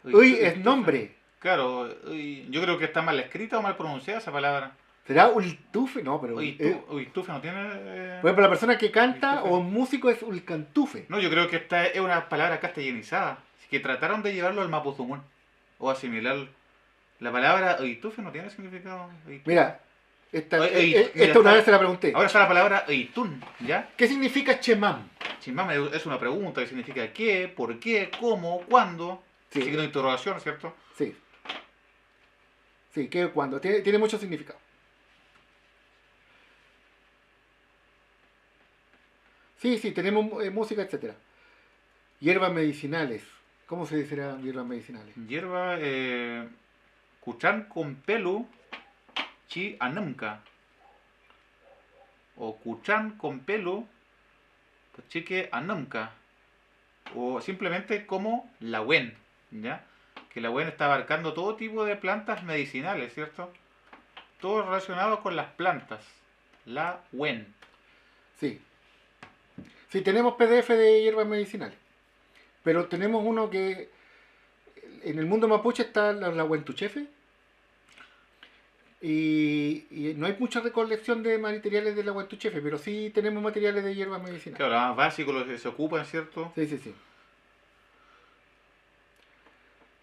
Huy es nombre. Claro, yo creo que está mal escrita o mal pronunciada esa palabra. ¿Será Huitufe? No, pero... Huitufe no tiene... Por ejemplo, la persona que canta Huitufe. o un músico es Ulcantufe. No, yo creo que esta es una palabra castellanizada. Así que trataron de llevarlo al mapuzungún. O asimilarlo. La palabra Huitufe no tiene significado. Mira, esta Mira, una vez se la pregunté. Ahora está la palabra Huitún, ¿ya? ¿Qué significa Chemam? Chimama es una pregunta que significa qué, por qué, cómo, cuándo. Sí. Signo de interrogación, ¿cierto? Sí. Sí, ¿qué, cuándo? Tiene mucho significado. Sí, tenemos música, etcétera. Hierbas medicinales. ¿Cómo se dice hierbas medicinales? Hierba, cuchán con pelo, chi anamka. O cuchán con pelo, chique anamka. O simplemente como la wen, ¿ya? Que la wen está abarcando todo tipo de plantas medicinales, ¿cierto? Todo relacionado con las plantas. La wen. Sí. Sí, tenemos PDF de hierbas medicinales. Pero tenemos uno que... En el mundo mapuche está la huentuchefe. Y no hay mucha recolección de materiales de la huentuchefe, pero sí tenemos materiales de hierbas medicinales. Claro, los más básicos, los que se ocupan, ¿cierto? Sí.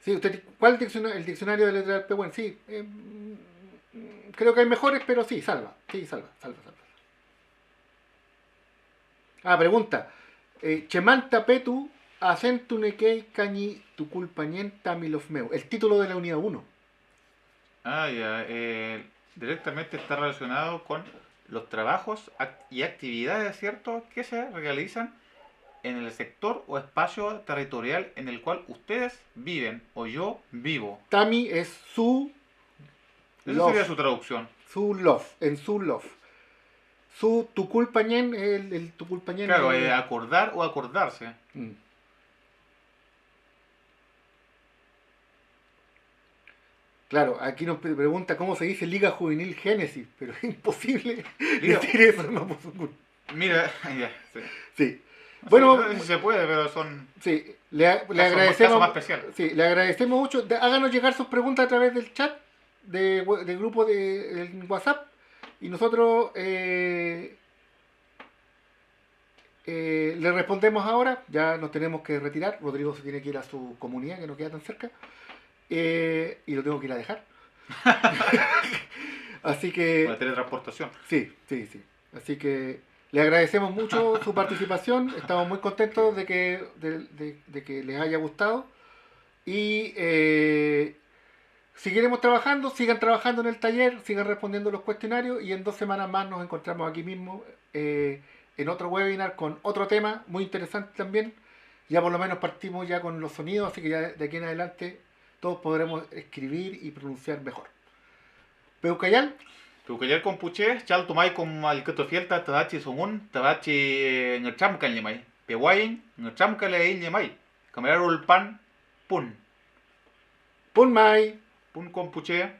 Sí, usted, ¿cuál diccionario? El diccionario de letras del Pehuen, sí. Creo que hay mejores, pero sí, salva. Sí, salva. Ah, pregunta. Chemanta petu acentunekei cañi tuculpañenta milofmeu. El título de la unidad 1. Ah, ya. Directamente está relacionado con los trabajos y actividades, ¿cierto?, que se realizan en el sector o espacio territorial en el cual ustedes viven o yo vivo. Tami es su Esa lof. sería su traducción. Su lof, en su lof. Su tuculpañén, el tuculpañén. Claro, acordar o acordarse. Mm. Claro, aquí nos pregunta cómo se dice Liga Juvenil Génesis, pero es imposible decir eso en Mapuzungún. Mira, ya, sí. Sí. No Bueno, sé si se puede, pero son... sí, le agradecemos. caso más especial. Sí, le agradecemos mucho. Háganos llegar sus preguntas a través del chat del grupo del WhatsApp y nosotros le respondemos ahora. Ya nos tenemos que retirar. Rodrigo se tiene que ir a su comunidad que no queda tan cerca y lo tengo que ir a dejar. Así que La teletransportación. sí. Así que le agradecemos mucho su participación. Estamos muy contentos de que les haya gustado. Y seguiremos trabajando. Sigan trabajando en el taller. Sigan respondiendo los cuestionarios. Y en 2 semanas más nos encontramos aquí mismo en otro webinar con otro tema muy interesante también. Ya por lo menos partimos ya con los sonidos. Así que ya de aquí en adelante todos podremos escribir y pronunciar mejor. Peucayal. Tukayal kompuche, chal tumay kom al katofielta tadachi songun, tadachi ngacham nyamay. Pewayin, ngacham kale nyamay. Kamerul pan, pun. Punmay. Pun kompuche.